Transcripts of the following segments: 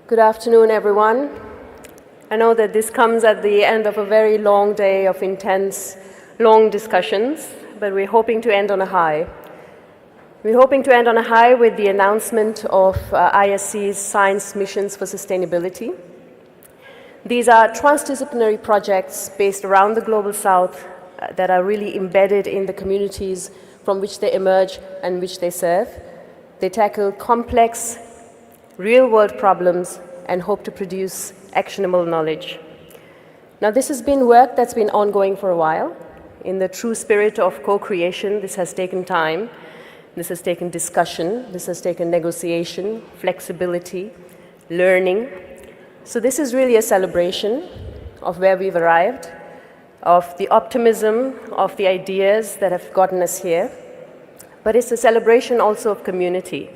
Good afternoon, everyone. I know that this comes at the end of a very long day of intense, long discussions, but we're hoping to end on a high. We're hoping to end on a high with the announcement of ISC's Science Missions for Sustainability. These are transdisciplinary projects based around the Global South that are really embedded in the communities from which they emerge and which they serve. They tackle complex, real-world problems and hope to produce actionable knowledge. Now, this has been work that's been ongoing for a while. In the true spirit of co-creation, this has taken time, this has taken discussion, this has taken negotiation, flexibility, learning. So this is really a celebration of where we've arrived, of the optimism, of the ideas that have gotten us here. But it's a celebration also of community,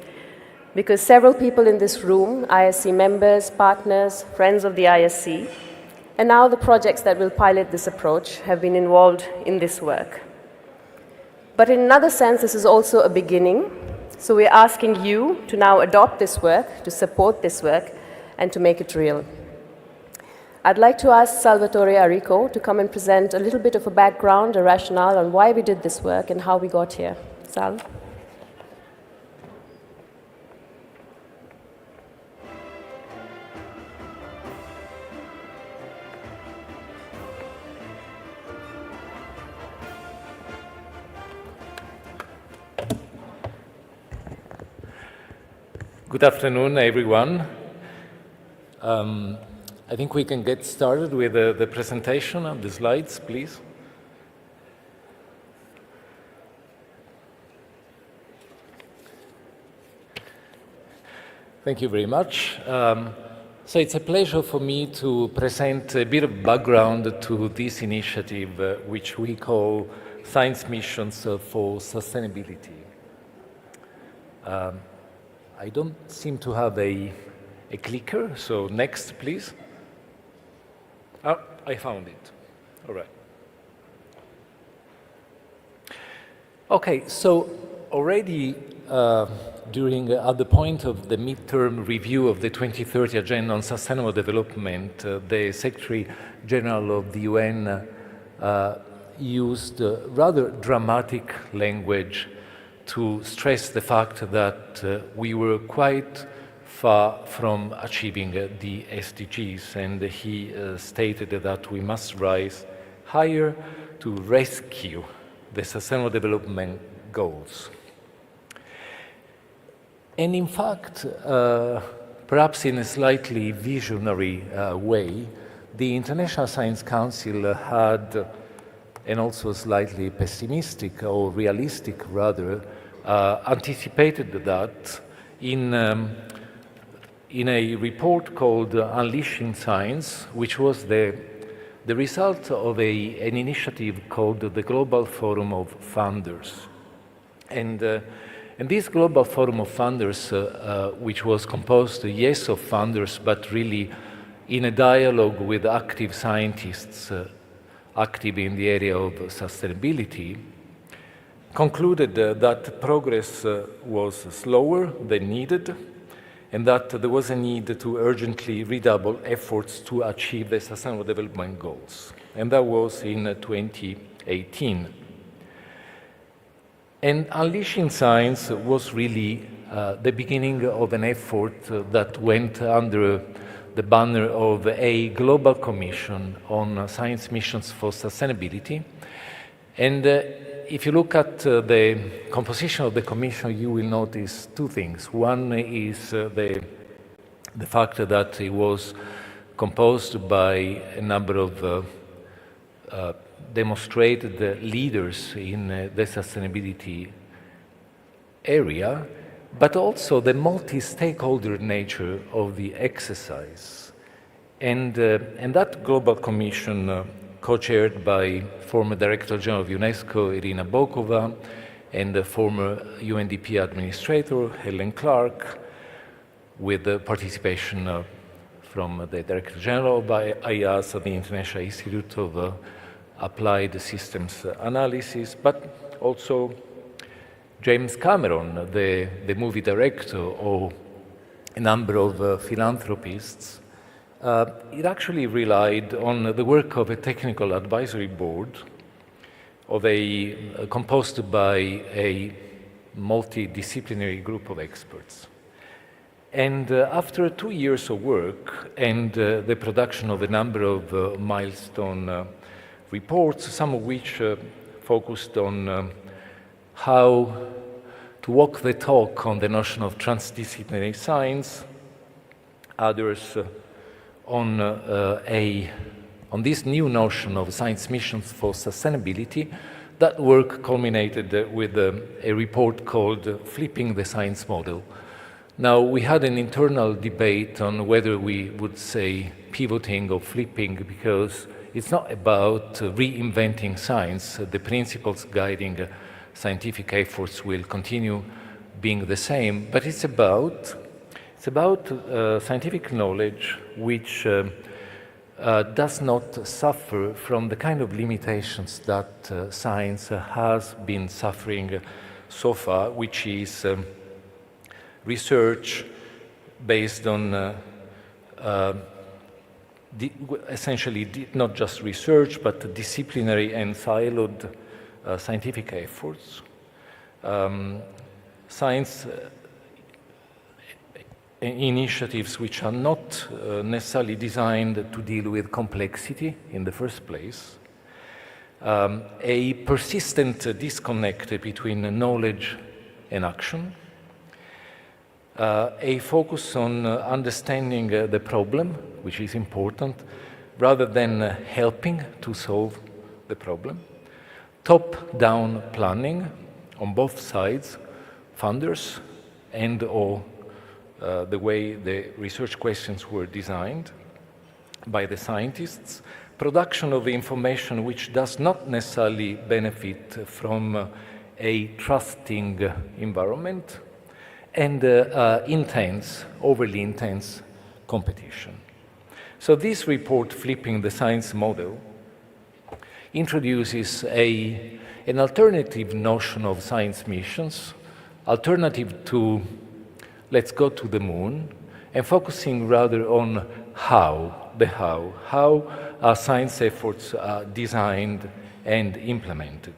because several people in this room, ISC members, partners, friends of the ISC, and now the projects that will pilot this approach have been involved in this work. But in another sense, this is also a beginning. So we're asking you to now adopt this work, to support this work, and to make it real. I'd like to ask Salvatore Arrico to come and present a little bit of a background, a rationale on why we did this work and how we got here. Sal? Good afternoon, everyone. I think we can get started with the presentation of the slides, please. Thank you very much. So it's a pleasure for me to present a bit of background to this initiative, which we call Science Missions for Sustainability. I don't seem to have a clicker, so next, please. Oh, I found it. All right. Okay, so already at the point of the midterm review of the 2030 Agenda on Sustainable Development, the Secretary General of the UN used rather dramatic language to stress the fact that we were quite far from achieving the SDGs, and he stated that we must rise higher to rescue the Sustainable Development Goals. And in fact, perhaps in a slightly visionary way, the International Science Council had, and also slightly pessimistic or realistic rather, anticipated that in a report called Unleashing Science, which was the result of an initiative called the Global Forum of Funders. And this Global Forum of Funders, which was composed, yes, of funders, but really in a dialogue with active scientists active in the area of sustainability, concluded that progress was slower than needed, and that there was a need to urgently redouble efforts to achieve the Sustainable Development Goals. And that was in 2018. And Unleashing Science was really the beginning of an effort that went under the banner of a global commission on science missions for sustainability. And if you look at the composition of the commission, you will notice two things. One is the fact that it was composed by a number of demonstrated leaders in the sustainability area, but also the multi-stakeholder nature of the exercise. And that global commission, co-chaired by former Director General of UNESCO, Irina Bokova, and the former UNDP Administrator, Helen Clark, with the participation from the Director General of IIAS, the International Institute of Applied Systems Analysis, but also James Cameron, the movie director, or a number of philanthropists, it actually relied on the work of a technical advisory board composed by a multidisciplinary group of experts. And after 2 years of work and the production of a number of milestone reports, some of which focused on how to walk the talk on the notion of transdisciplinary science, others on this new notion of science missions for sustainability. That work culminated with a report called Flipping the Science Model. Now, we had an internal debate on whether we would say pivoting or flipping, because it's not about reinventing science. The principles guiding scientific efforts will continue being the same, but it's about scientific knowledge which does not suffer from the kind of limitations that science has been suffering so far, which is research based on essentially not just research, but disciplinary and siloed scientific efforts. Science initiatives which are not necessarily designed to deal with complexity in the first place. A persistent disconnect between knowledge and action. A focus on understanding the problem, which is important, rather than helping to solve the problem. Top-down planning on both sides, funders and or the way the research questions were designed by the scientists. Production of information which does not necessarily benefit from a trusting environment, and overly intense competition. So this report, Flipping the Science Model, introduces an alternative notion of science missions, alternative to let's go to the moon, and focusing rather on how our science efforts are designed and implemented.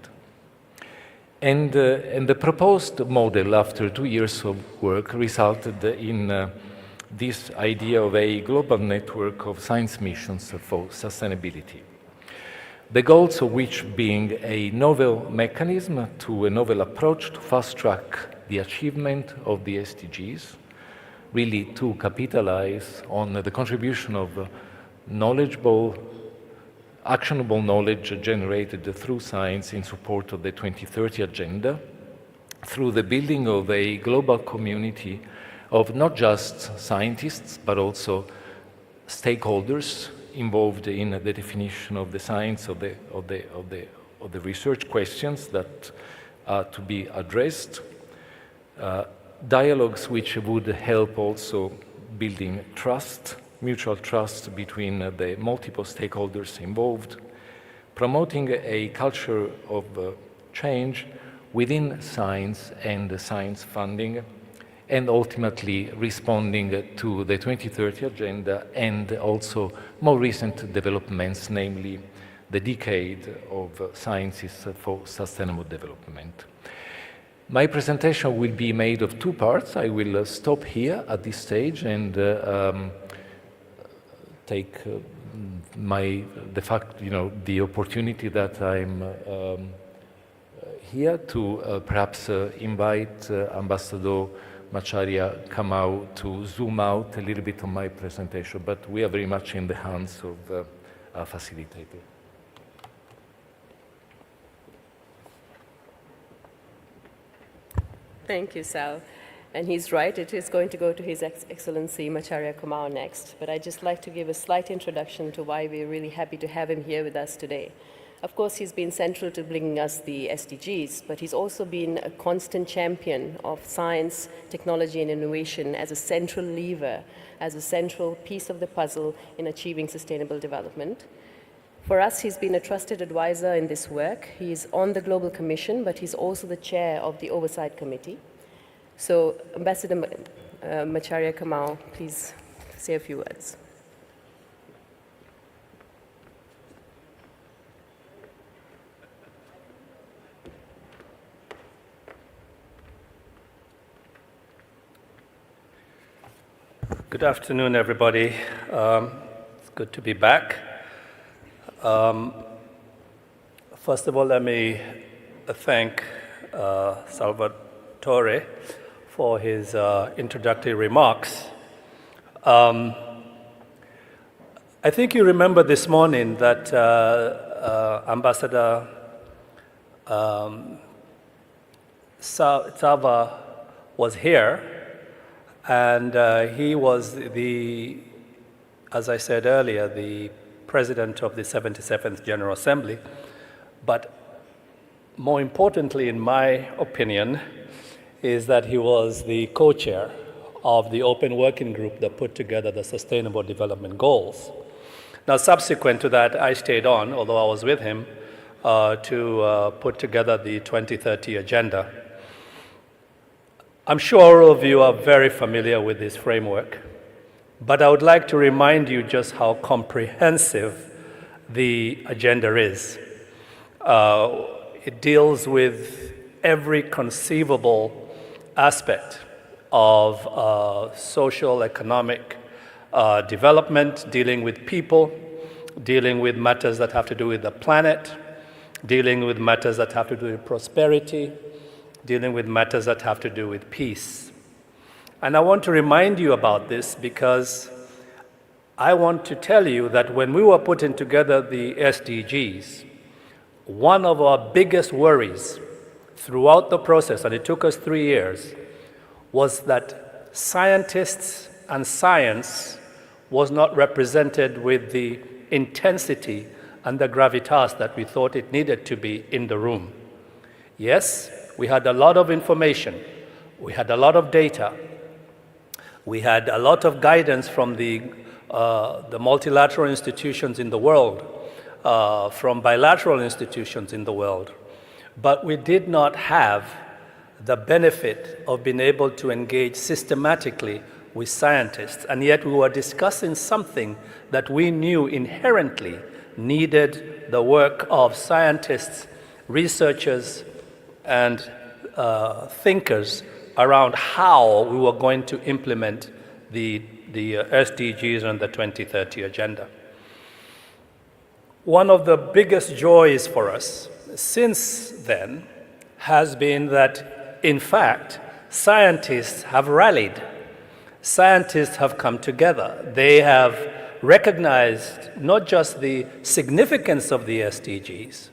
And the proposed model, after 2 years of work, resulted in this idea of a global network of science missions for sustainability. The goals of which being a novel mechanism to a novel approach to fast-track the achievement of the SDGs, really to capitalize on the contribution of knowledgeable, actionable knowledge generated through science in support of the 2030 Agenda, through the building of a global community of not just scientists, but also stakeholders involved in the definition of the science of the research questions that are to be addressed. Dialogues which would help also building trust, mutual trust between the multiple stakeholders involved, promoting a culture of change within science and science funding, and ultimately responding to the 2030 Agenda and also more recent developments, namely the decade of sciences for sustainable development. My presentation will be made of 2 parts. I will stop here at this stage and take the opportunity that I'm here to perhaps invite Ambassador Macharia Kamau to zoom out a little bit on my presentation, but we are very much in the hands of our facilitator. Thank you, Sal. And he's right, it is going to go to His Excellency Macharia Kamau next. But I'd just like to give a slight introduction to why we're really happy to have him here with us today. Of course, he's been central to bringing us the SDGs, but he's also been a constant champion of science, technology, and innovation as a central lever, as a central piece of the puzzle in achieving sustainable development. For us, he's been a trusted advisor in this work. He's on the Global Commission, but he's also the chair of the Oversight Committee. So, Ambassador Macharia Kamau please say a few words. Good afternoon, everybody. It's good to be back. First of all, let me thank Salvatore for his introductory remarks. I think you remember this morning that Ambassador Tsava was here, and he was as I said earlier, the president of the 77th General Assembly. But more importantly, in my opinion, is that he was the co-chair of the open working group that put together the Sustainable Development Goals. Now, subsequent to that, I stayed on, although I was with him, to put together the 2030 agenda. I'm sure all of you are very familiar with this framework, but I would like to remind you just how comprehensive the agenda is. It deals with every conceivable aspect of social, economic development, dealing with people, dealing with matters that have to do with the planet, dealing with matters that have to do with prosperity, dealing with matters that have to do with peace. And I want to remind you about this because I want to tell you that when we were putting together the SDGs, one of our biggest worries throughout the process, and it took us 3 years, was that scientists and science was not represented with the intensity and the gravitas that we thought it needed to be in the room. Yes, we had a lot of information, we had a lot of data, we had a lot of guidance from the multilateral institutions in the world, from bilateral institutions in the world, but we did not have the benefit of being able to engage systematically with scientists, and yet we were discussing something that we knew inherently needed the work of scientists, researchers, and thinkers around how we were going to implement the SDGs and the 2030 agenda. One of the biggest joys for us since then has been that, in fact, scientists have rallied. Scientists have come together. They have recognized not just the significance of the SDGs,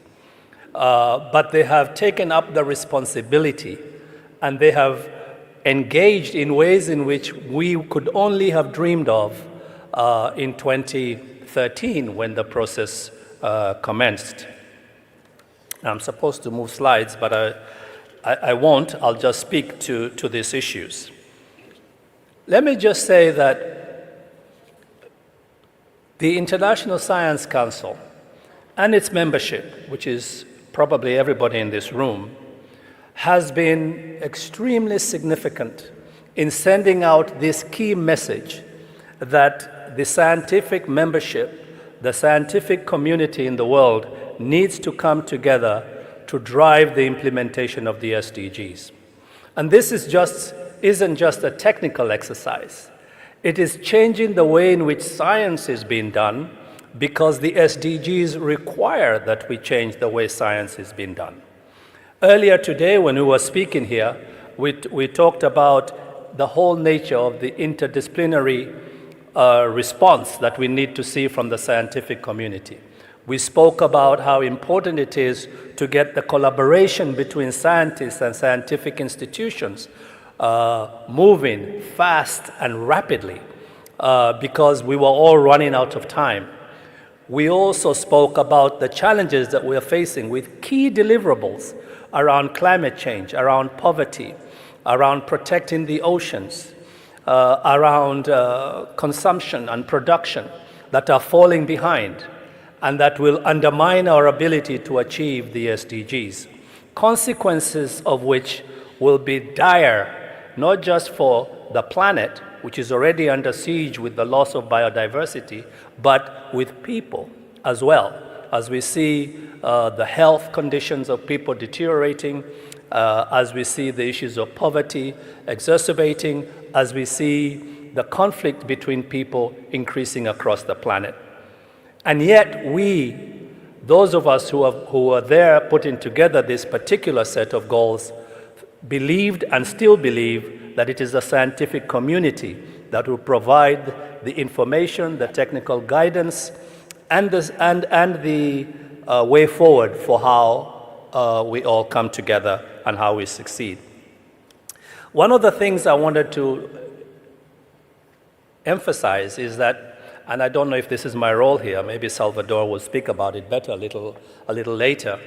but they have taken up the responsibility, and they have engaged in ways in which we could only have dreamed of in 2013 when the process commenced. I'm supposed to move slides, but I won't. I'll just speak to these issues. Let me just say that the International Science Council and its membership, which is probably everybody in this room, has been extremely significant in sending out this key message that the scientific membership, the scientific community in the world needs to come together to drive the implementation of the SDGs. And this isn't just a technical exercise. It is changing the way in which science is being done, because the SDGs require that we change the way science is being done. Earlier today, when we were speaking here, we talked about the whole nature of the interdisciplinary response that we need to see from the scientific community. We spoke about how important it is to get the collaboration between scientists and scientific institutions moving fast and rapidly because we were all running out of time. We also spoke about the challenges that we are facing with key deliverables around climate change, around poverty, around protecting the oceans, around consumption and production that are falling behind and that will undermine our ability to achieve the SDGs, consequences of which will be dire, not just for the planet, which is already under siege with the loss of biodiversity, but with people as well, as we see the health conditions of people deteriorating, as we see the issues of poverty exacerbating, as we see the conflict between people increasing across the planet. And yet we, those of us who were there putting together this particular set of goals, believed and still believe that it is the scientific community that will provide the information, the technical guidance, and the way forward for how we all come together and how we succeed. One of the things I wanted to emphasize is that, and I don't know if this is my role here, maybe Salvador will speak about it better a little later,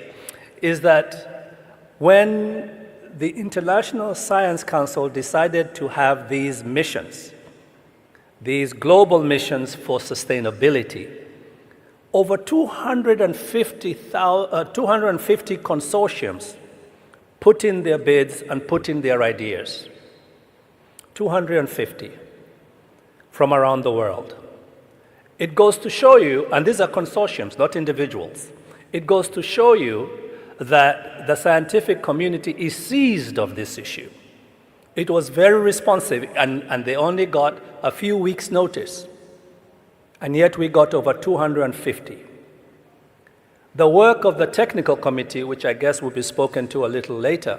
is that when the International Science Council decided to have these missions, these global missions for sustainability, over 250 consortiums put in their bids and put in their ideas. 250 from around the world. It goes to show you, and these are consortiums, not individuals, it goes to show you that the scientific community is seized of this issue. It was very responsive, and they only got a few weeks' notice. And yet we got over 250. The work of the technical committee, which I guess will be spoken to a little later,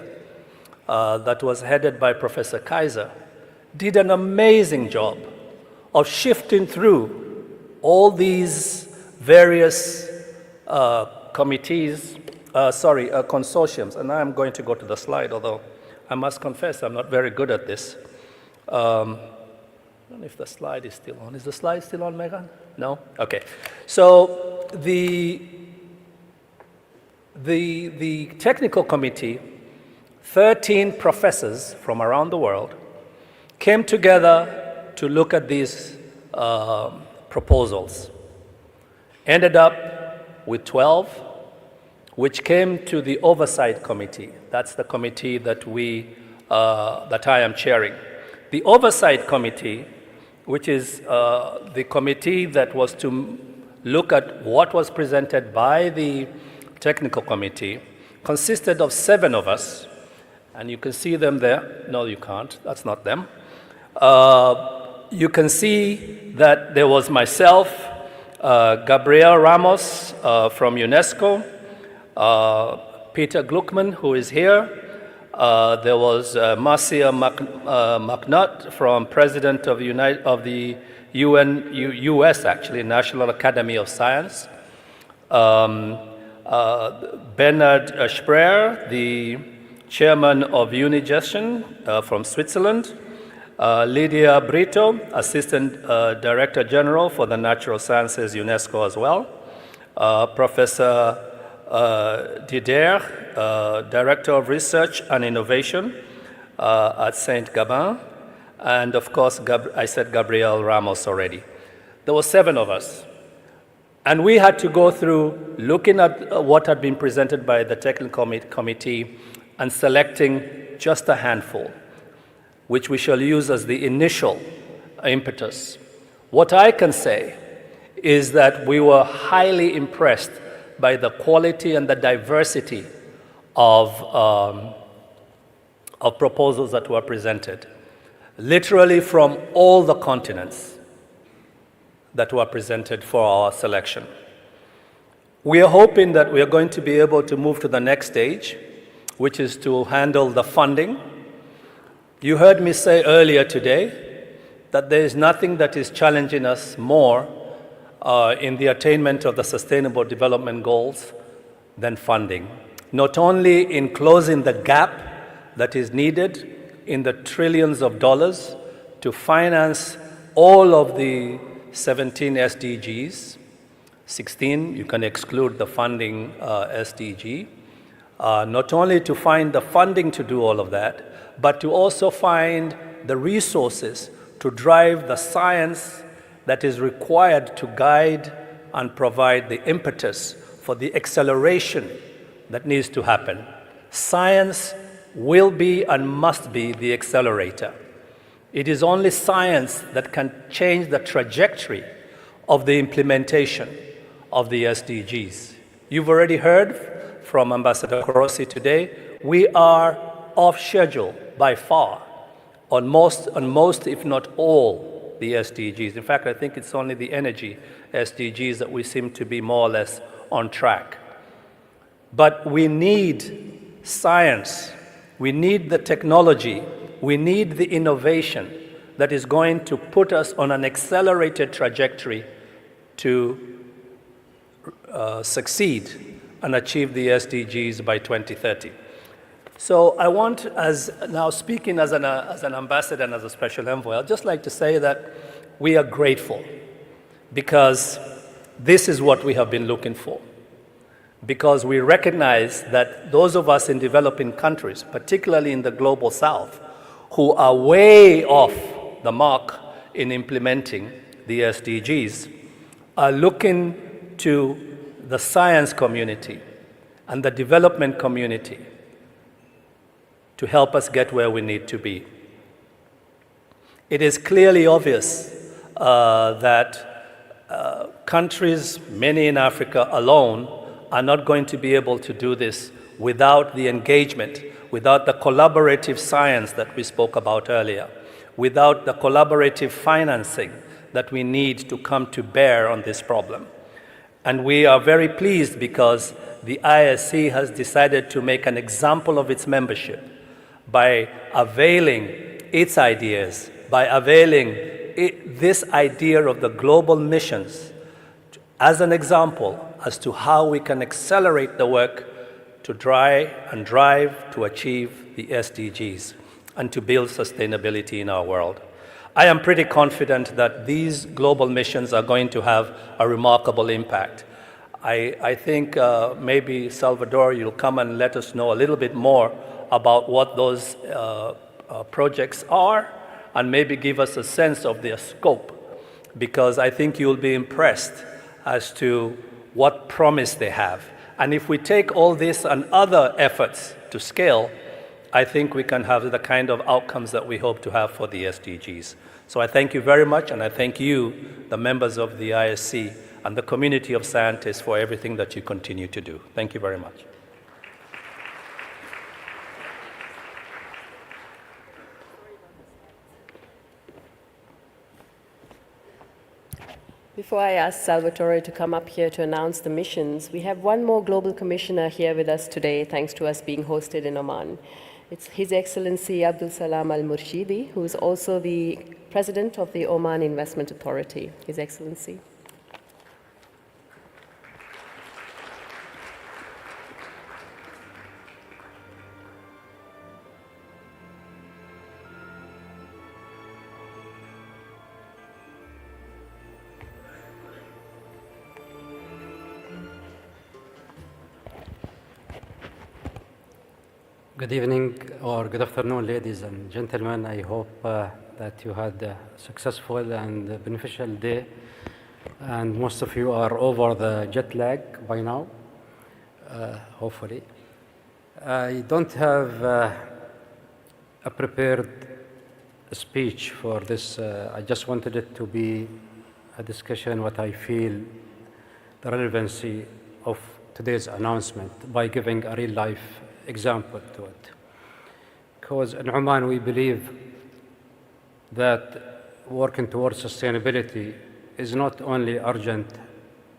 that was headed by Professor Kaiser, did an amazing job of shifting through all these various consortiums. And now I'm going to go to the slide, although I must confess I'm not very good at this. I don't know if the slide is still on. Is the slide still on, Megan? No? Okay. So the technical committee, 13 professors from around the world, came together to look at these proposals. Ended up with 12, which came to the oversight committee. That's the committee that I am chairing. The oversight committee, which is the committee that was to look at what was presented by the technical committee, consisted of 7 of us, and you can see them there. No, you can't. That's not them. You can see that there was myself, Gabriel Ramos from UNESCO, Peter Gluckman, who is here. There was Marcia McNutt, from President of the US, actually, National Academy of Science. Bernard Spreer, the Chairman of Unigestion from Switzerland. Lydia Brito, Assistant Director General for the Natural Sciences, UNESCO as well. Professor Didier, Director of Research and Innovation at Saint-Gobain, and of course, I said Gabriel Ramos already. There were 7 of us, and we had to go through looking at what had been presented by the technical committee and selecting just a handful, which we shall use as the initial impetus. What I can say is that we were highly impressed by the quality and the diversity of proposals that were presented, literally from all the continents that were presented for our selection. We are hoping that we are going to be able to move to the next stage, which is to handle the funding. You heard me say earlier today that there is nothing that is challenging us more in the attainment of the Sustainable Development Goals than funding. Not only in closing the gap that is needed in the trillions of dollars to finance all of the 17 SDGs, 16, you can exclude the funding SDG, not only to find the funding to do all of that, but to also find the resources to drive the science that is required to guide and provide the impetus for the acceleration that needs to happen. Science will be and must be the accelerator. It is only science that can change the trajectory of the implementation of the SDGs. You've already heard from Ambassador Korosi today, we are off schedule by far on most, if not all, the SDGs. In fact, I think it's only the energy SDGs that we seem to be more or less on track. But we need science, we need the technology, we need the innovation that is going to put us on an accelerated trajectory to succeed and achieve the SDGs by 2030. So I want, as now speaking as an ambassador and as a special envoy, I'd just like to say that we are grateful because this is what we have been looking for. Because we recognize that those of us in developing countries, particularly in the global south, who are way off the mark in implementing the SDGs, are looking to the science community and the development community to help us get where we need to be. It is clearly obvious that countries, many in Africa alone, are not going to be able to do this without the engagement, without the collaborative science that we spoke about earlier, without the collaborative financing that we need to come to bear on this problem. And we are very pleased because the ISC has decided to make an example of its membership by availing its ideas, by availing this idea of the global missions as an example as to how we can accelerate the work to try and drive to achieve the SDGs and to build sustainability in our world. I am pretty confident that these global missions are going to have a remarkable impact. I think maybe Salvador, you'll come and let us know a little bit more about what those projects are and maybe give us a sense of their scope, because I think you'll be impressed as to what promise they have. And if we take all this and other efforts to scale, I think we can have the kind of outcomes that we hope to have for the SDGs. So I thank you very much, and I thank you, the members of the ISC, and the community of scientists for everything that you continue to do. Thank you very much. Before I ask Salvatore to come up here to announce the missions, we have one more global commissioner here with us today, thanks to us being hosted in Oman. It's His Excellency Abdul Salam Al-Murshidi, who is also the President of the Oman Investment Authority. His Excellency. Good evening or good afternoon, ladies and gentlemen. I hope that you had a successful and beneficial day, and most of you are over the jet lag by now, hopefully. I don't have a prepared speech for this. I just wanted it to be a discussion what I feel the relevancy of today's announcement by giving a real-life example to it. Because in Oman, we believe that working towards sustainability is not only urgent,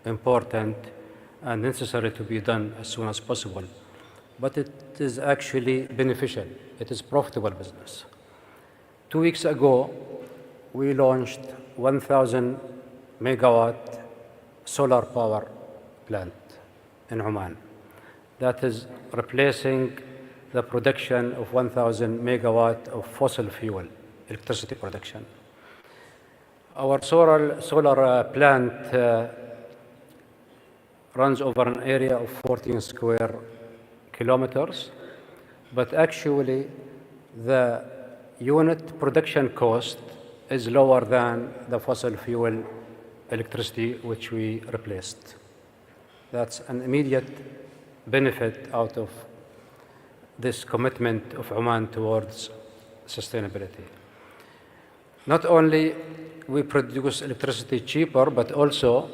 important, and necessary to be done as soon as possible, but it is actually beneficial. It is profitable business. 2 weeks ago, we launched 1,000 megawatt solar power plant in Oman. That is replacing the production of 1,000 megawatt of fossil fuel electricity production. Our solar plant runs over an area of 14 square kilometers, but actually the unit production cost is lower than the fossil fuel electricity which we replaced. That's an immediate benefit out of this commitment of Oman towards sustainability. not only we produce electricity cheaper, but also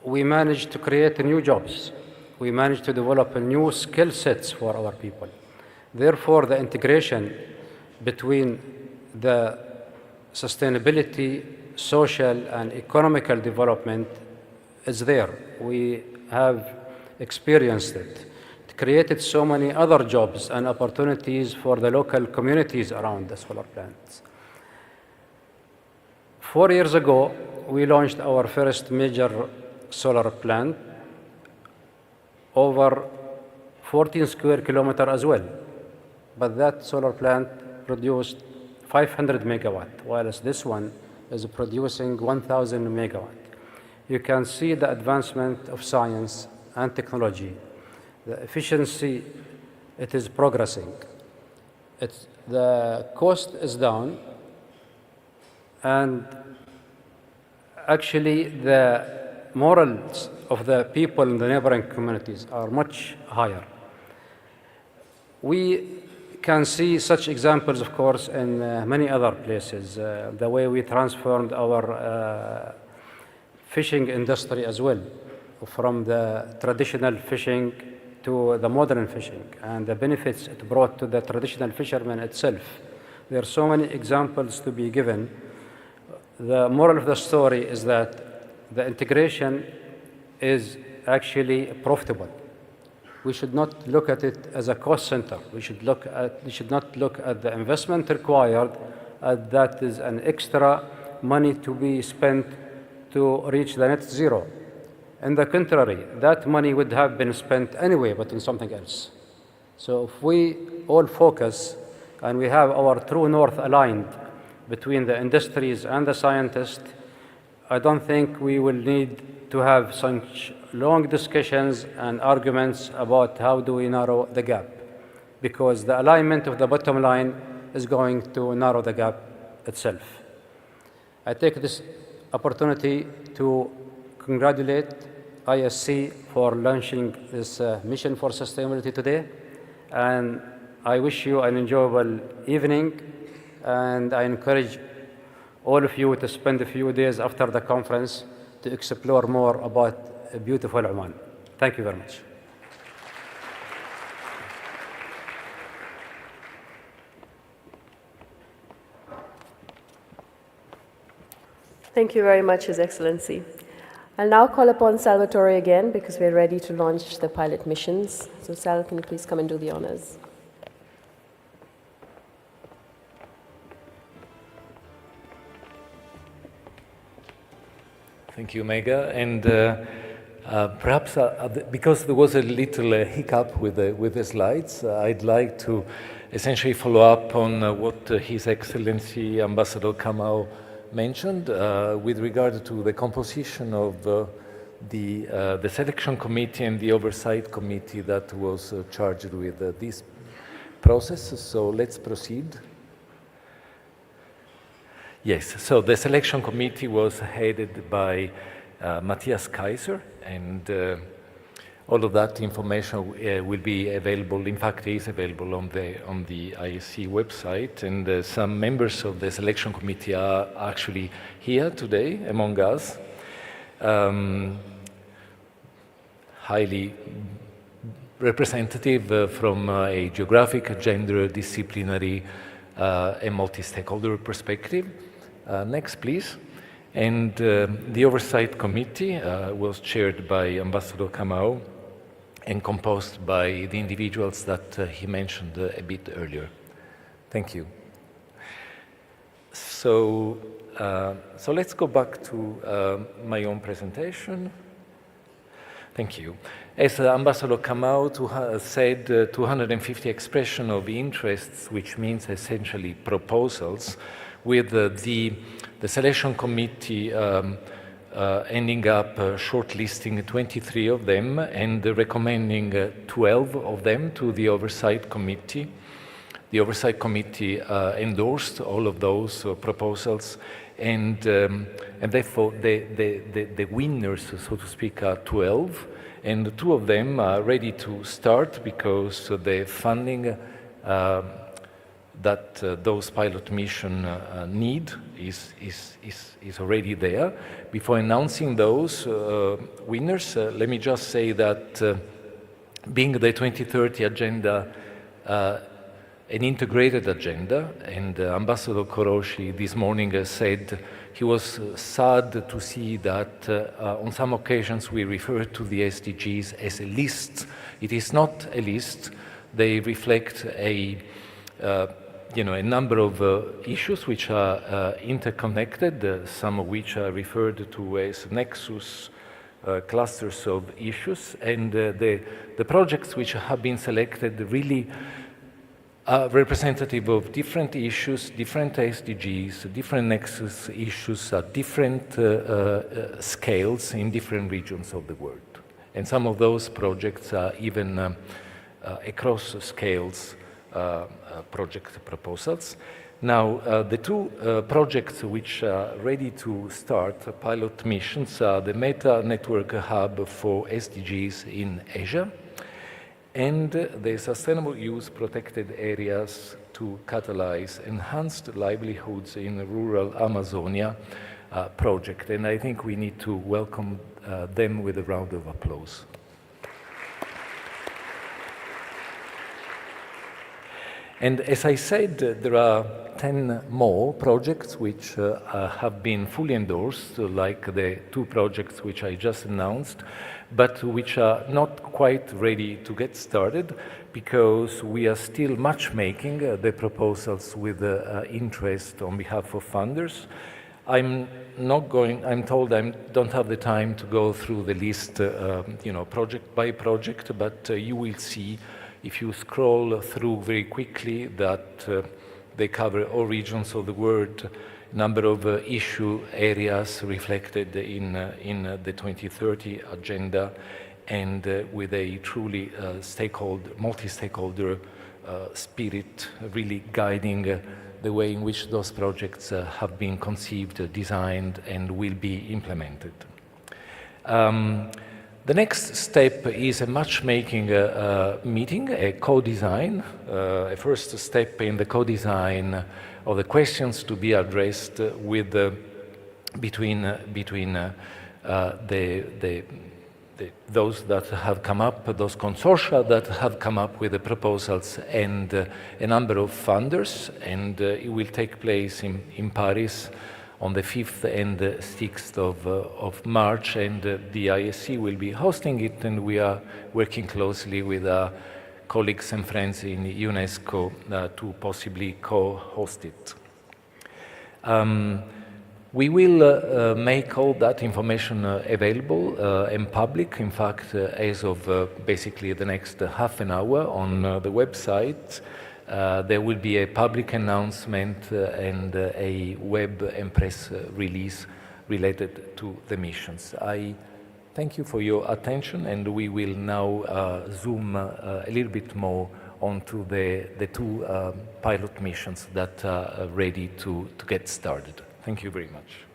we managed to create new jobs. We managed to develop new skill sets for our people. Therefore, the integration between the sustainability, social, and economical development is there. We have experienced it. It created so many other jobs and opportunities for the local communities around the solar plants. 4 years ago, we launched our first major solar plant, over 14 square kilometers as well. But that solar plant produced 500 megawatt, whereas this one is producing 1,000 megawatt. You can see the advancement of science and technology. The efficiency, it is progressing. The cost is down, and actually the morals of the people in the neighboring communities are much higher. We can see such examples, of course, in many other places. The way we transformed our fishing industry as well, from the traditional fishing to the modern fishing, and the benefits it brought to the traditional fisherman itself. There are so many examples to be given. The moral of the story is that the integration is actually profitable. We should not look at it as a cost center. We should not look at the investment required as that is an extra money to be spent to reach the net zero. On the contrary, that money would have been spent anyway, but on something else. So if we all focus and we have our true north aligned between the industries and the scientists, I don't think we will need to have such long discussions and arguments about how do we narrow the gap, because the alignment of the bottom line is going to narrow the gap itself. I take this opportunity to congratulate ISC for launching this mission for sustainability today, and I wish you an enjoyable evening, and I encourage all of you to spend a few days after the conference to explore more about beautiful Oman. Thank you very much. Thank you very much, His Excellency. I'll now call upon Salvatore again because we're ready to launch the pilot missions. So Sal, can you please come and do the honors? Thank you, Mega. And perhaps because there was a little hiccup with the slides, I'd like to essentially follow up on what His Excellency Ambassador Kamau mentioned with regard to the composition of the selection committee and the oversight committee that was charged with this process. So let's proceed. Yes, so the selection committee was headed by Matthias Kaiser, and all of that information will be available, in fact is available on the ISC website, and some members of the selection committee are actually here today among us. Highly representative from a geographic, gender, disciplinary, and multi-stakeholder perspective. Next, please. And the Oversight Committee was chaired by Ambassador Kamau and composed by the individuals that he mentioned a bit earlier. Thank you. So let's go back to my own presentation. Thank you. As Ambassador Kamau said, 250 expression of interests, which means essentially proposals, with the selection committee ending up shortlisting 23 of them and recommending 12 of them to the Oversight Committee. The Oversight Committee endorsed all of those proposals, and therefore the winners, so to speak, are 12, and 2 of them are ready to start because the funding that those pilot mission need is already there. Before announcing those winners, let me just say that being the 2030 agenda an integrated agenda, and Ambassador Koroshi this morning said he was sad to see that on some occasions we refer to the SDGs as a list. It is not a list. They reflect a number of issues which are interconnected, some of which are referred to as nexus clusters of issues, and the projects which have been selected really are representative of different issues, different SDGs, different nexus issues at different scales in different regions of the world. And some of those projects are even across scales project proposals. Now, the two projects which are ready to start pilot missions are the Meta Network Hub for SDGs in Asia and the Sustainable Use Protected Areas to Catalyze Enhanced Livelihoods in Rural Amazonia project. And I think we need to welcome them with a round of applause. And as I said, there are 10 more projects which have been fully endorsed, like the two projects which I just announced, but which are not quite ready to get started because we are still matchmaking the proposals with interest on behalf of funders. I'm told I don't have the time to go through the list, project by project, but you will see if you scroll through very quickly that they cover all regions of the world, number of issue areas reflected in the 2030 agenda, and with a truly multi-stakeholder spirit really guiding the way in which those projects have been conceived, designed, and will be implemented. The next step is a matchmaking meeting, a co-design, a first step in the co-design of the questions to be addressed between those that have come up, those consortia that have come up with the proposals, and a number of funders, and it will take place in Paris on the 5th and 6th of March, and the ISC will be hosting it, and we are working closely with our colleagues and friends in UNESCO to possibly co-host it. We will make all that information available and public, in fact, as of basically the next half an hour on the website. There will be a public announcement and a web and press release related to the missions. I thank you for your attention, and we will now zoom a little bit more onto the two pilot missions that are ready to get started. Thank you very much.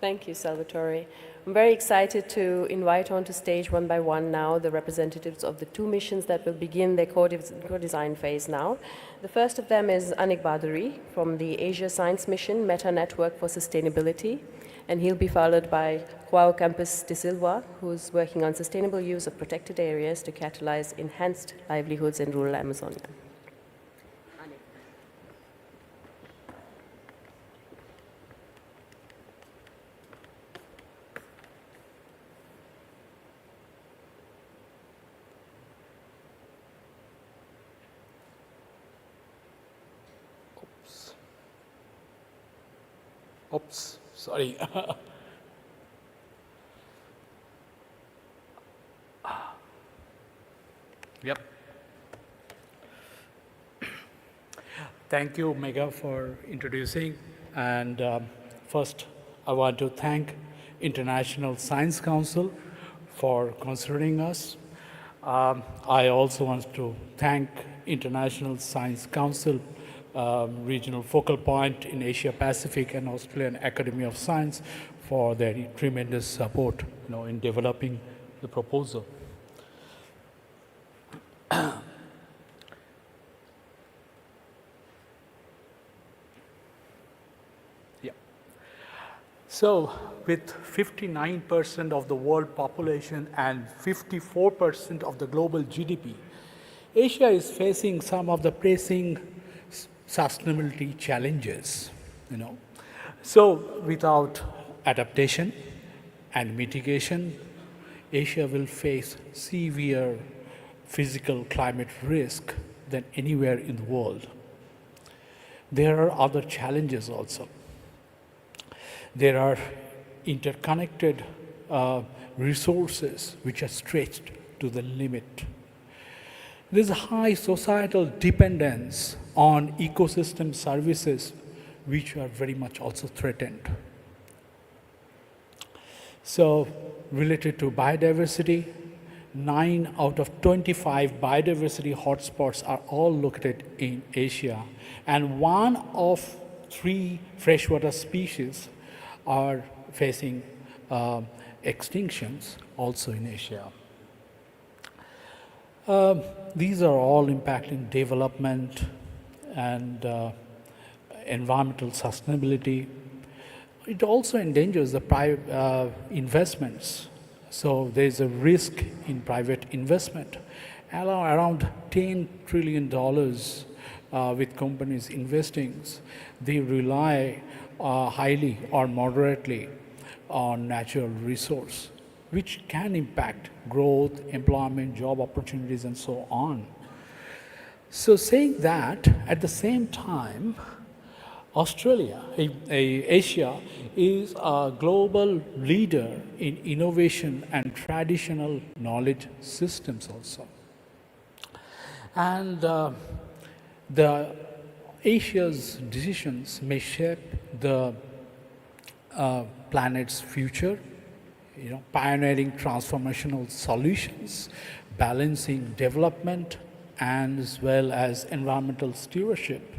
Thank you, Salvatore. I'm very excited to invite onto stage one by one now the representatives of the two missions that will begin their co-design phase now. The first of them is Anik Bhaduri from the Asia Science Mission Meta Network for Sustainability, and he'll be followed by João Campos de Silva, who's working on sustainable use of protected areas to catalyze enhanced livelihoods in rural Amazonia. Oops, sorry. Yep. Thank you, Megha, for introducing. And first, I want to thank International Science Council for considering us. I also want to thank International Science Council, regional focal point in Asia Pacific, and Australian Academy of Science for their tremendous support, in developing the proposal. Yeah. So, with 59% of the world population and 54% of the global GDP, Asia is facing some of the pressing sustainability challenges, So, without adaptation and mitigation, Asia will face severe physical climate risk than anywhere in the world. There are other challenges also. There are interconnected resources which are stretched to the limit. There is a high societal dependence on ecosystem services which are very much also threatened. So, related to biodiversity, 9 out of 25 biodiversity hotspots are all located in Asia, and 1 of 3 freshwater species are facing extinctions also in Asia. These are all impacting development and environmental sustainability. It also endangers the private investments. So there is a risk in private investment. Around $10 trillion with companies investing, they rely highly or moderately on natural resource, which can impact growth, employment, job opportunities, and so on. So saying that, at the same time, Australia, Asia, is a global leader in innovation and traditional knowledge systems also. And the Asia's decisions may shape the planet's future, pioneering transformational solutions, balancing development and as well as environmental stewardship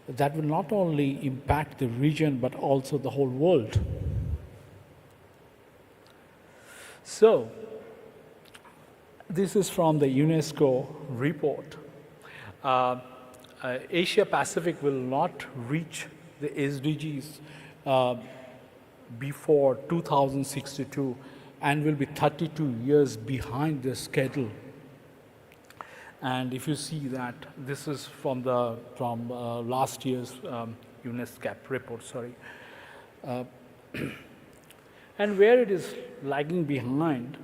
that will not only impact the region but also the whole world. So, this is from the UNESCO report. Asia Pacific will not reach the SDGs before 2062 and will be 32 years behind the schedule. And if you see that, this is from last year's UNESCO report, sorry. And where it is lagging behind,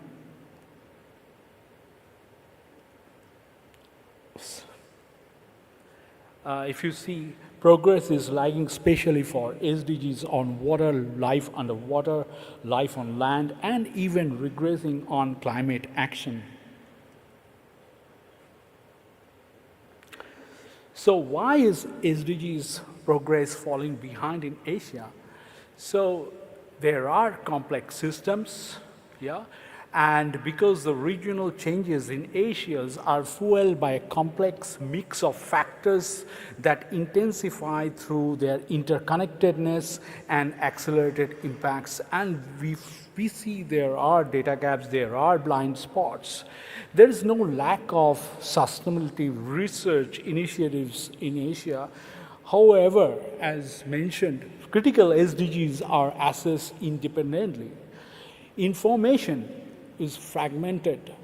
if you see, progress is lagging especially for SDGs on water, life underwater, life on land, and even regressing on climate action. So why is SDGs progress falling behind in Asia? So there are complex systems, and because the regional changes in Asia are fueled by a complex mix of factors that intensify through their interconnectedness and accelerated impacts, and we see there are data gaps, there are blind spots. There is no lack of sustainability research initiatives in Asia. However, as mentioned, critical SDGs are assessed independently. Information is fragmented.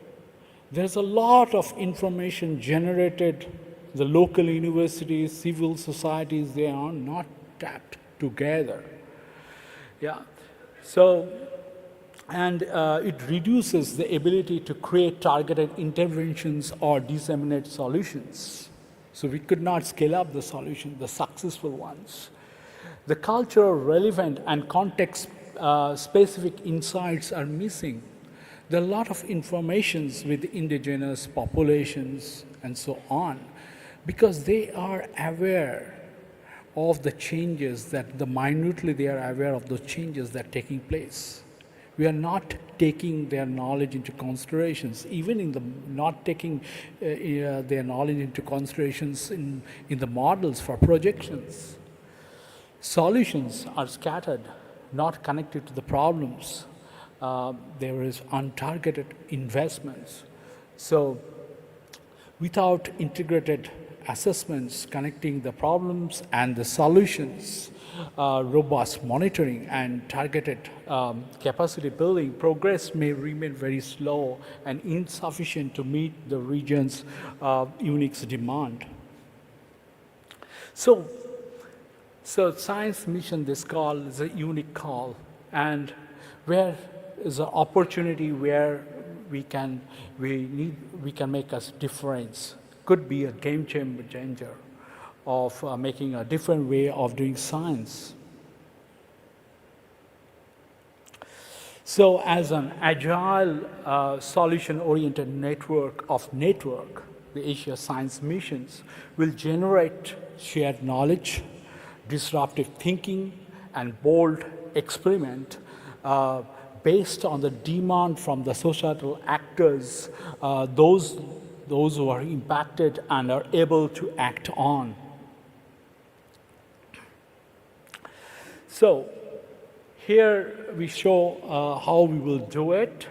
There's a lot of information generated. The local universities, civil societies, they are not tapped together. So, and it reduces the ability to create targeted interventions or disseminate solutions. So we could not scale up the solution, the successful ones. The cultural relevant and context specific insights are missing. There are a lot of informations with indigenous populations and so on, because they are aware of the changes minutely they are aware of the changes that are taking place. We are not taking their knowledge into considerations, even in the not taking their knowledge into considerations in the models for projections. Solutions are scattered not connected to the problems. There is untargeted investments. So without integrated assessments connecting the problems and the solutions, robust monitoring and targeted capacity building, progress may remain very slow and insufficient to meet the region's unique demand. So science mission, this call is a unique call, and where is an opportunity where we can make a difference. Could be a game changer of making a different way of doing science. So as an agile, solution-oriented network, the Asia Science Missions will generate shared knowledge, disruptive thinking, and bold experiment based on the demand from the societal actors, those who are impacted and are able to act on. So here we show how we will do it.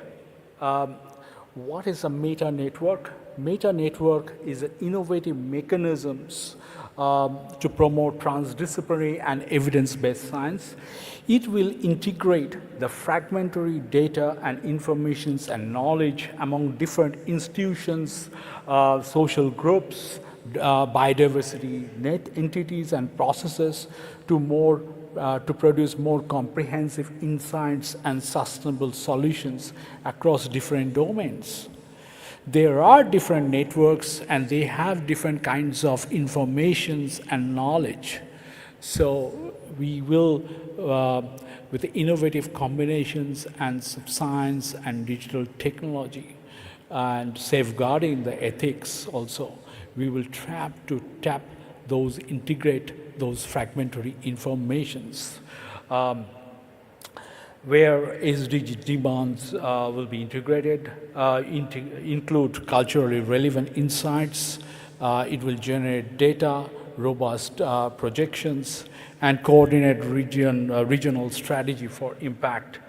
What is a meta network? Meta network is an innovative mechanisms to promote transdisciplinary and evidence-based science. It will integrate the fragmentary data and informations and knowledge among different institutions, social groups, biodiversity, net entities and processes to produce more comprehensive insights and sustainable solutions across different domains. There are different networks and they have different kinds of informations and knowledge. So we will, with the innovative combinations and science and digital technology and safeguarding the ethics also, we will tap those, integrate those fragmentary informations. Where SDG demands will be integrated, include culturally relevant insights. It will generate data, robust projections, and coordinate regional strategy for impact.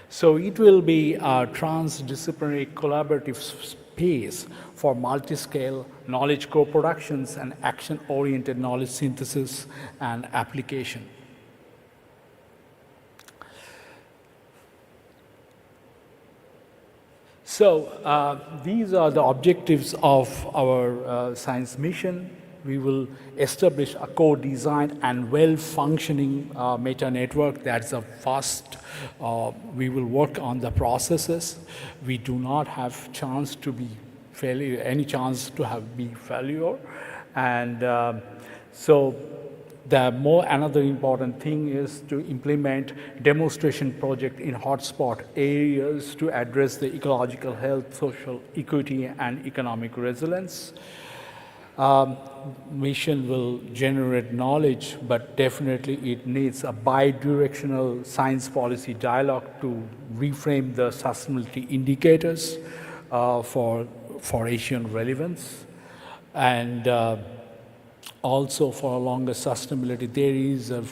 So it will be a transdisciplinary collaborative space for multi-scale knowledge co-productions and action-oriented knowledge synthesis and application. So these are the objectives of our science mission. We will establish a co-designed and well-functioning meta network. That's the first. We will work on the processes. We do not have chance to be failure, any chance to be failure, and so. Another important thing is to implement demonstration project in hotspot areas to address the ecological health, social equity, and economic resilience. Mission will generate knowledge, but definitely it needs a bi-directional science policy dialogue to reframe the sustainability indicators for Asian relevance. And also for a longer sustainability, there is a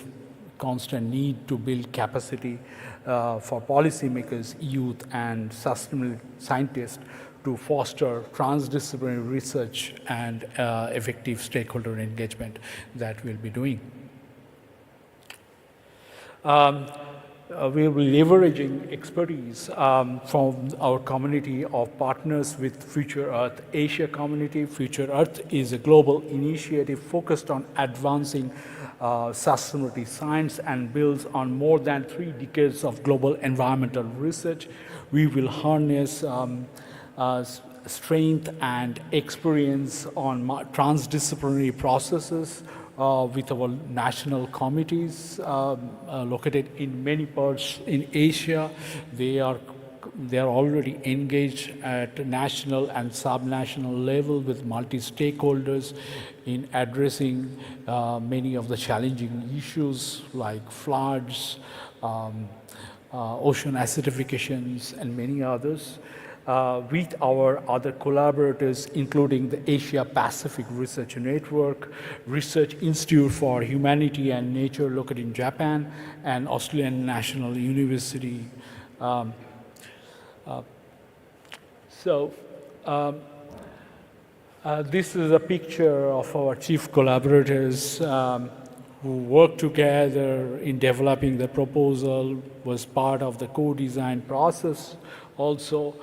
constant need to build capacity for policymakers, youth, and sustainability scientists to foster transdisciplinary research and effective stakeholder engagement that we'll be doing. We will be leveraging expertise from our community of partners with Future Earth Asia community. Future Earth is a global initiative focused on advancing sustainability science and builds on more than 3 decades of global environmental research. We will harness strength and experience on transdisciplinary processes with our national committees located in many parts in Asia. They are already engaged at national and subnational level with multi-stakeholders in addressing many of the challenging issues like floods, ocean acidifications, and many others. with our other collaborators, including the Asia Pacific Research Network, Research Institute for Humanity and Nature located in Japan, and Australian National University. This is a picture of our chief collaborators who worked together in developing the proposal, was part of the co-design process. Also,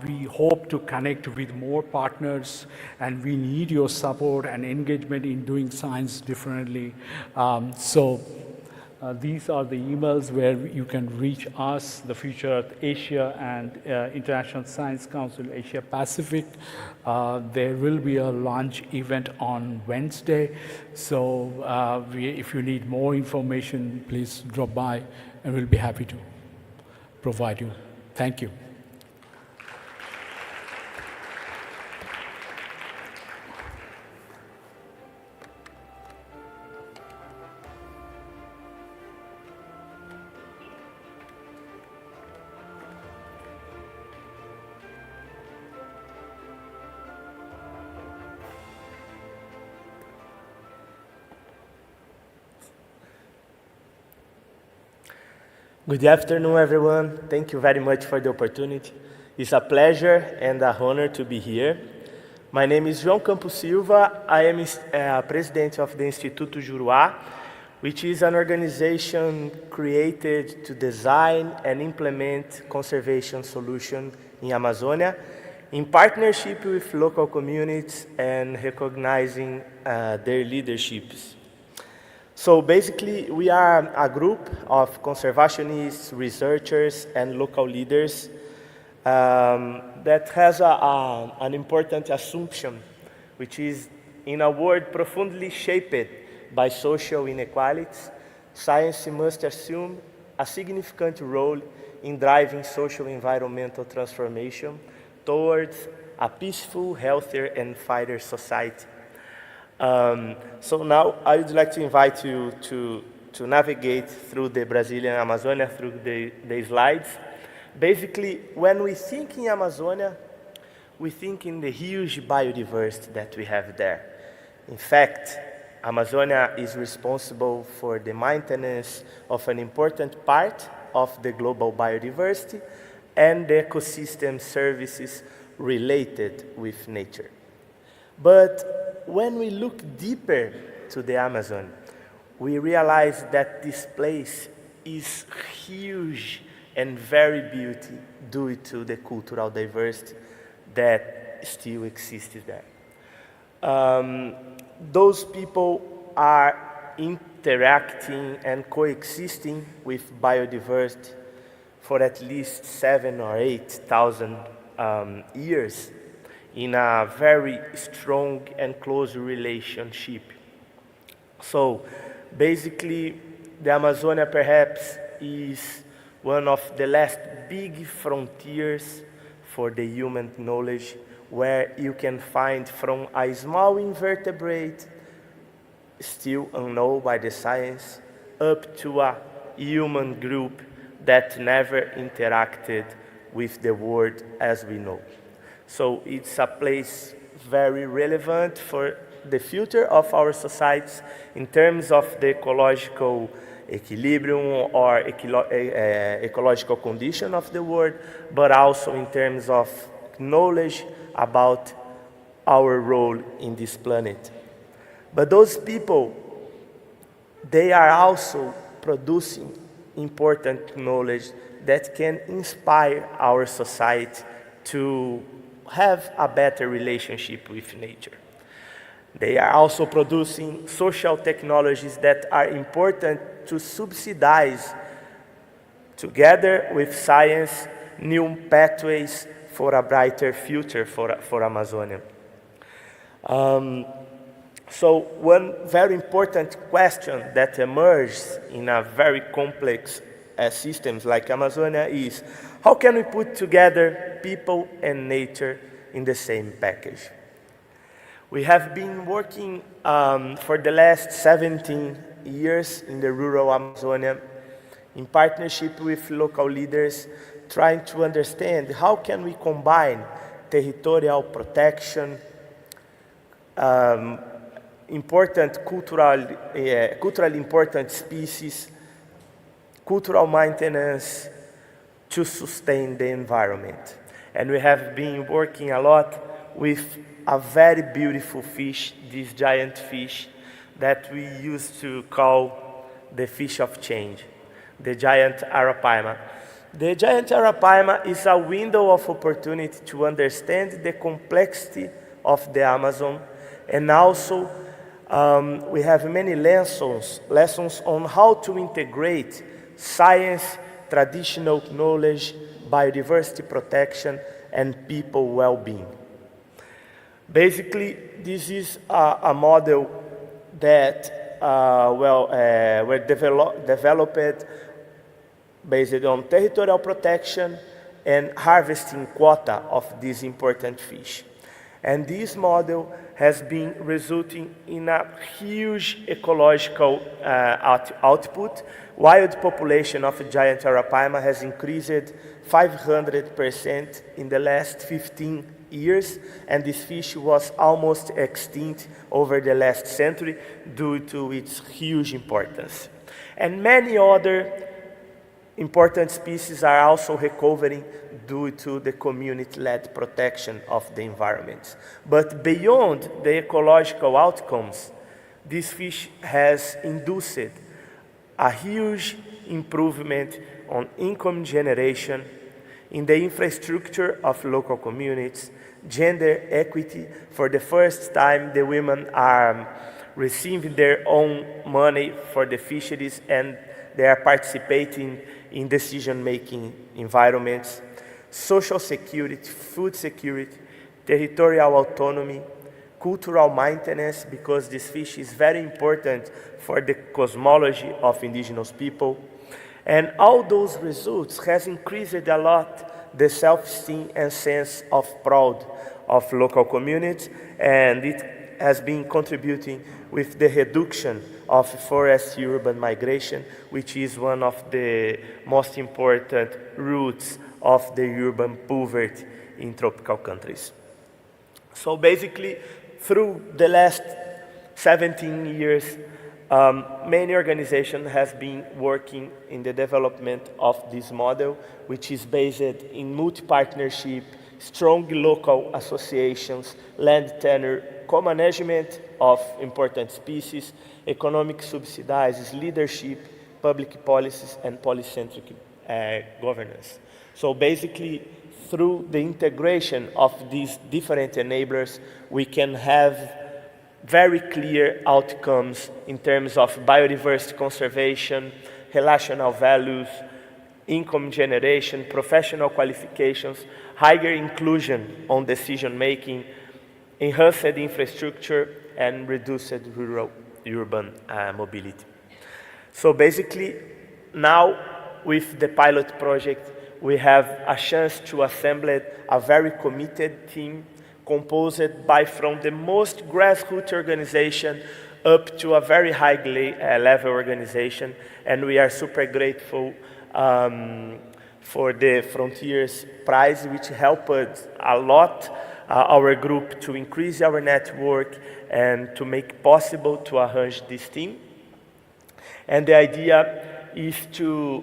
we hope to connect with more partners, and we need your support and engagement in doing science differently. These are the emails where you can reach us, the Future Earth Asia and International Science Council Asia Pacific. There will be a launch event on Wednesday. So if you need more information, please drop by and we'll be happy to provide you. Thank you. Good afternoon, everyone. Thank you very much for the opportunity. It's a pleasure and an honor to be here. My name is João Campos Silva. I am president of the Instituto Juruá, which is an organization created to design and implement conservation solutions in Amazonia in partnership with local communities and recognizing their leaderships. So basically, we are a group of conservationists, researchers, and local leaders that has an important assumption, which is, in a world profoundly shaped by social inequalities, science must assume a significant role in driving social environmental transformation towards a peaceful, healthier, and fairer society. So now I would like to invite you to navigate through the Brazilian Amazonia, through the slides. Basically, when we think in Amazonia, we think in the huge biodiversity that we have there. In fact, Amazonia is responsible for the maintenance of an important part of the global biodiversity and the ecosystem services related with nature. But when we look deeper to the Amazon, we realize that this place is huge and very beautiful due to the cultural diversity that still exists there. Those people are interacting and coexisting with biodiversity for at least 7,000 or 8,000 years in a very strong and close relationship. So basically, the Amazonia perhaps is one of the last big frontiers for the human knowledge, where you can find from a small invertebrate, still unknown by the science, up to a human group that never interacted with the world as we know. So it's a place very relevant for the future of our societies in terms of the ecological equilibrium or ecological condition of the world, but also in terms of knowledge about our role in this planet. But those people, they are also producing important knowledge that can inspire our society to have a better relationship with nature. They are also producing social technologies that are important to subsidize, together with science, new pathways for a brighter future for Amazonia. So one very important question that emerges in a very complex systems like Amazonia is, how can we put together people and nature in the same package? We have been working for the last 17 years in the rural Amazonia in partnership with local leaders trying to understand how can we combine territorial protection, important culturally important species, cultural maintenance to sustain the environment. And we have been working a lot with a very beautiful fish, this giant fish that we used to call the fish of change, the giant arapaima. The giant arapaima is a window of opportunity to understand the complexity of the Amazon, and also we have many lessons on how to integrate science, traditional knowledge, biodiversity protection, and people well-being. Basically, this is a model that were developed based on territorial protection and harvesting quota of these important fish. And this model has been resulting in a huge ecological output. Wild population of giant arapaima has increased 500% in the last 15 years, and this fish was almost extinct over the last century due to its huge importance. And many other important species are also recovering due to the community-led protection of the environment. But beyond the ecological outcomes, this fish has induced a huge improvement on income generation, in the infrastructure of local communities, gender equity. For the first time, the women are receiving their own money for the fisheries, and they are participating in decision-making environments, social security, food security, territorial autonomy, cultural maintenance, because this fish is very important for the cosmology of indigenous people. And all those results has increased a lot the self-esteem and sense of pride of local communities, and it has been contributing with the reduction of forest-urban migration, which is one of the most important roots of the urban poverty in tropical countries. So basically, through the last 17 years, many organizations have been working in the development of this model, which is based in multi-partnership, strong local associations, land tenure, co-management of important species, economic subsidies, leadership, public policies, and polycentric governance. So basically, through the integration of these different enablers, we can have very clear outcomes in terms of biodiversity conservation, relational values, income generation, professional qualifications, higher inclusion on decision-making, enhanced infrastructure, and reduced rural-urban mobility. So basically, now with the pilot project, we have a chance to assemble a very committed team composed by from the most grassroots organization up to a very high level organization, and we are super grateful for the Frontiers Prize, which helped a lot our group to increase our network and to make possible to arrange this team. And the idea is to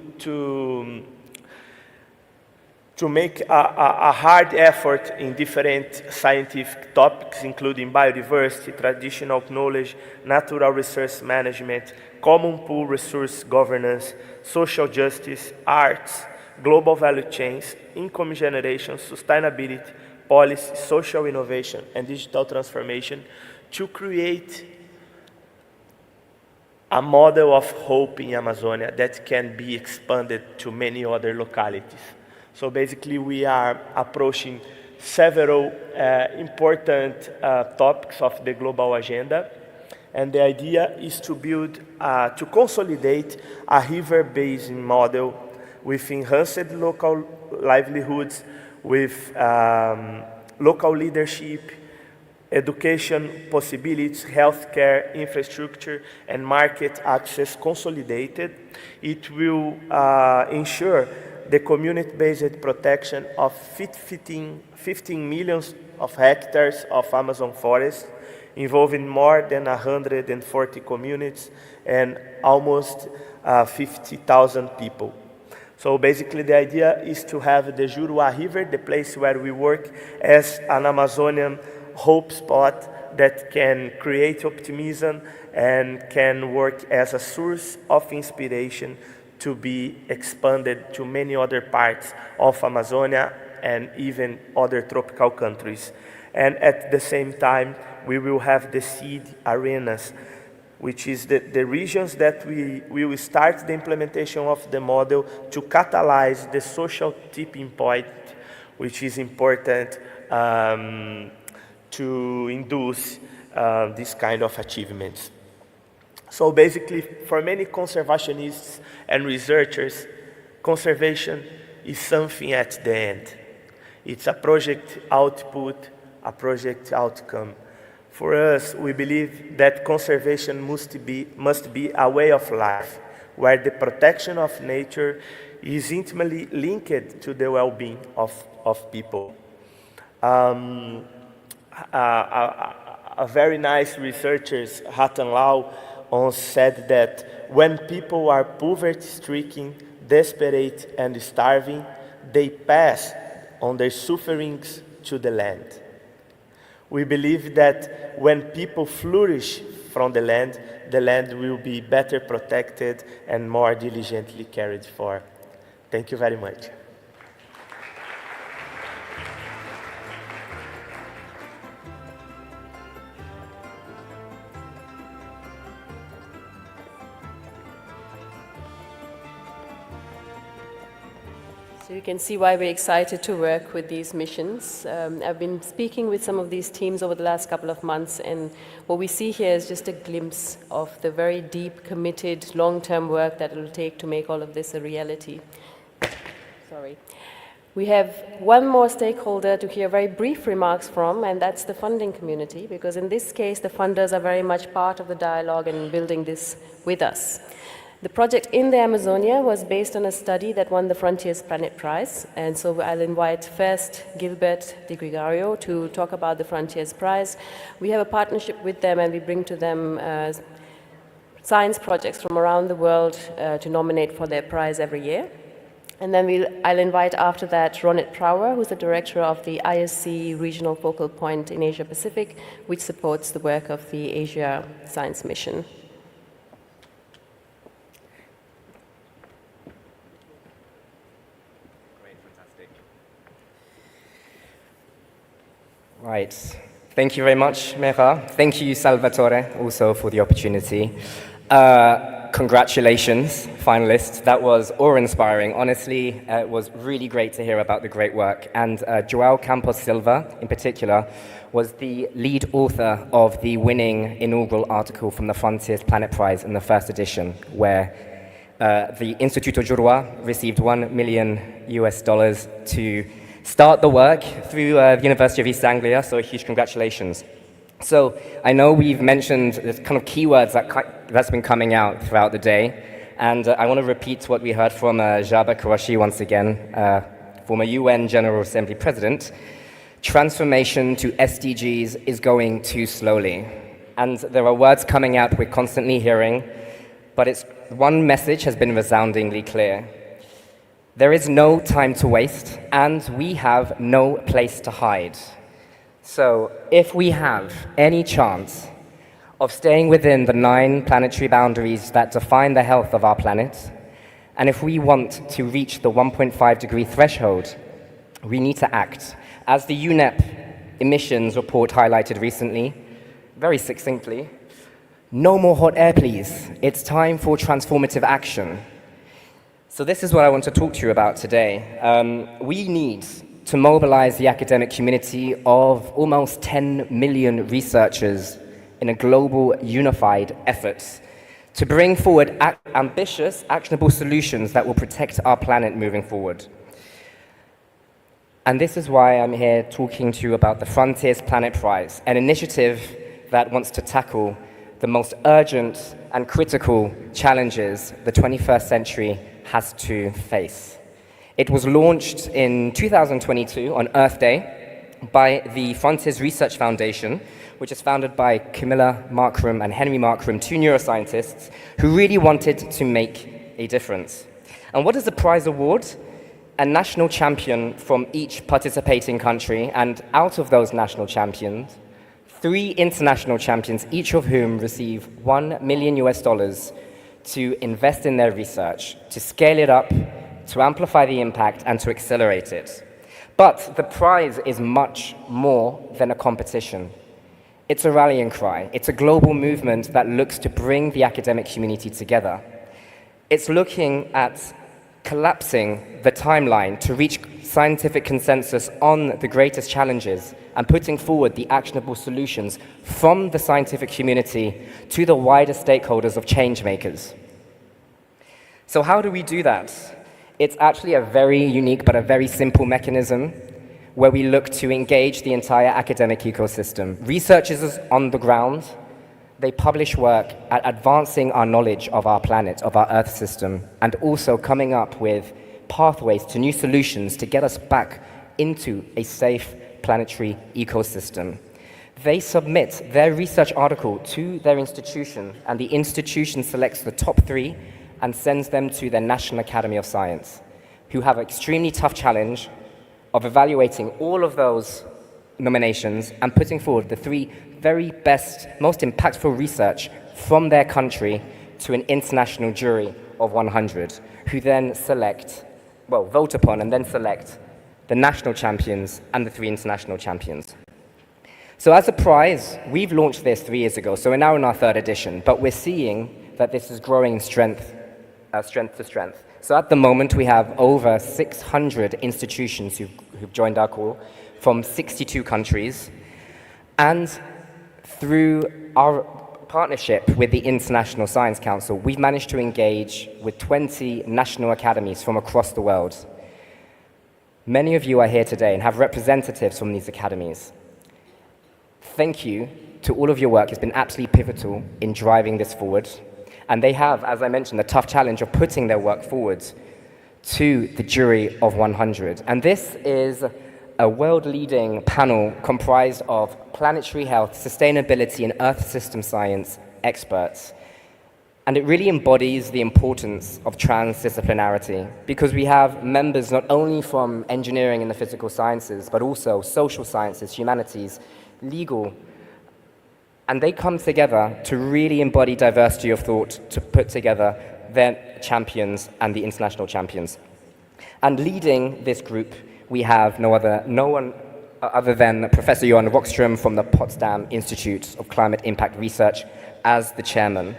make a hard effort in different scientific topics, including biodiversity, traditional knowledge, natural resource management, common pool resource governance, social justice, arts, global value chains, income generation, sustainability, policy, social innovation, and digital transformation, to create a model of hope in Amazonia that can be expanded to many other localities. So basically, we are approaching several important topics of the global agenda, and the idea is to build, to consolidate a river basin model with enhanced local livelihoods, with local leadership, education possibilities, healthcare, infrastructure, and market access consolidated. It will ensure the community-based protection of 15 million of hectares of Amazon forest, involving more than 140 communities and almost 50,000 people. So basically the idea is to have the Juruá River, the place where we work, as an Amazonian hope spot that can create optimism and can work as a source of inspiration to be expanded to many other parts of Amazonia and even other tropical countries. And at the same time, we will have the seed arenas, which is the regions that we will start the implementation of the model to catalyze the social tipping point, which is important to induce this kind of achievements. So basically, for many conservationists and researchers, conservation is something at the end. It's a project output, a project outcome. For us, we believe that conservation must be a way of life, where the protection of nature is intimately linked to the well-being of people. A very nice researcher, Ratan Lau, once said that when people are poverty-stricken, desperate, and starving, they pass on their sufferings to the land. We believe that when people flourish from the land will be better protected and more diligently cared for. Thank you very much. So you can see why we're excited to work with these missions. I've been speaking with some of these teams over the last couple of months, and what we see here is just a glimpse of the very deep, committed, long-term work that it will take to make all of this a reality. Sorry. We have one more stakeholder to hear very brief remarks from, and that's the funding community, because in this case, the funders are very much part of the dialogue and building this with us. The project in the Amazonia was based on a study that won the Frontiers Planet Prize, and so I'll invite first Gilbert de Gregorio to talk about the Frontiers Prize. We have a partnership with them, and we bring to them science projects from around the world to nominate for their prize every year. And then I'll invite after that Ronit Prower, who's the director of the ISC Regional Focal Point in Asia Pacific, which supports the work of the Asia Science Mission. Right. Thank you very much, Mera. Thank you, Salvatore, also for the opportunity. Congratulations, finalists. That was awe-inspiring. Honestly, it was really great to hear about the great work. And João Campos Silva, in particular, was the lead author of the winning inaugural article from the Frontiers Planet Prize in the first edition, where the Instituto Juruá received $1 million to start the work through the University of East Anglia, so huge congratulations. So I know we've mentioned the kind of keywords that's been coming out throughout the day, and I want to repeat what we heard from Jaba Qureshi once again, former UN General Assembly President. Transformation to SDGs is going too slowly. And there are words coming out we're constantly hearing, but one message has been resoundingly clear. There is no time to waste, and we have no place to hide. So if we have any chance of staying within the 9 planetary boundaries that define the health of our planet, and if we want to reach the 1.5 degree threshold, we need to act. As the UNEP emissions report highlighted recently, very succinctly, no more hot air, please. It's time for transformative action. So this is what I want to talk to you about today. We need to mobilize the academic community of almost 10 million researchers in a global unified effort to bring forward ambitious, actionable solutions that will protect our planet moving forward. And this is why I'm here talking to you about the Frontiers Planet Prize, an initiative that wants to tackle the most urgent and critical challenges the 21st century has to face. It was launched in 2022 on Earth Day by the Frontiers Research Foundation, which is founded by Camilla Markram and Henry Markram, two neuroscientists who really wanted to make a difference. And what is the prize award? A national champion from each participating country, and out of those national champions, 3 international champions, each of whom receive $1 million to invest in their research, to scale it up, to amplify the impact, and to accelerate it. But the prize is much more than a competition. It's a rallying cry. It's a global movement that looks to bring the academic community together. It's looking at collapsing the timeline to reach scientific consensus on the greatest challenges and putting forward the actionable solutions from the scientific community to the wider stakeholders of change makers. So how do we do that? It's actually a very unique but a very simple mechanism where we look to engage the entire academic ecosystem. Researchers on the ground, they publish work at advancing our knowledge of our planet, of our Earth system, and also coming up with pathways to new solutions to get us back into a safe planetary ecosystem. They submit their research article to their institution, and the institution selects the top 3 and sends them to their National Academy of Science, who have an extremely tough challenge of evaluating all of those nominations and putting forward the 3 very best, most impactful research from their country to an international jury of 100, who then select, well, vote upon and then select the national champions and the 3 international champions. So as a prize, we've launched this 3 years ago, so we're now in our 3rd edition, but we're seeing that this is growing strength to strength. So at the moment, we have over 600 institutions who've joined our call from 62 countries. And through our partnership with the International Science Council, we've managed to engage with 20 national academies from across the world. Many of you are here today and have representatives from these academies. Thank you to all of your work. It's been absolutely pivotal in driving this forward. And they have, as I mentioned, the tough challenge of putting their work forward to the jury of 100. And this is a world-leading panel comprised of planetary health, sustainability, and Earth system science experts. And it really embodies the importance of transdisciplinarity, because we have members not only from engineering and the physical sciences, but also social sciences, humanities, legal, and they come together to really embody diversity of thought, to put together their champions and the international champions. And leading this group, we have no one other than Professor Johan Rockström from the Potsdam Institute of Climate Impact Research as the chairman.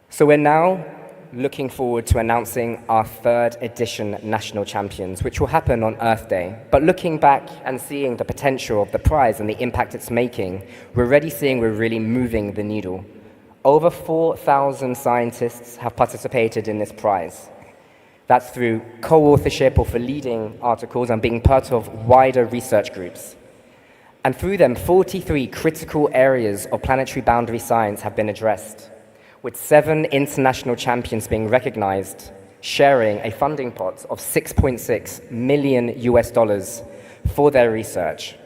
So we're now looking forward to announcing our 3rd edition national champions, which will happen on Earth Day. But looking back and seeing the potential of the prize and the impact it's making, we're already seeing we're really moving the needle. Over 4,000 scientists have participated in this prize. That's through co-authorship or for leading articles and being part of wider research groups. And through them, 43 critical areas of planetary boundary science have been addressed, with 7 international champions being recognized, sharing a funding pot of $6.6 million for their research.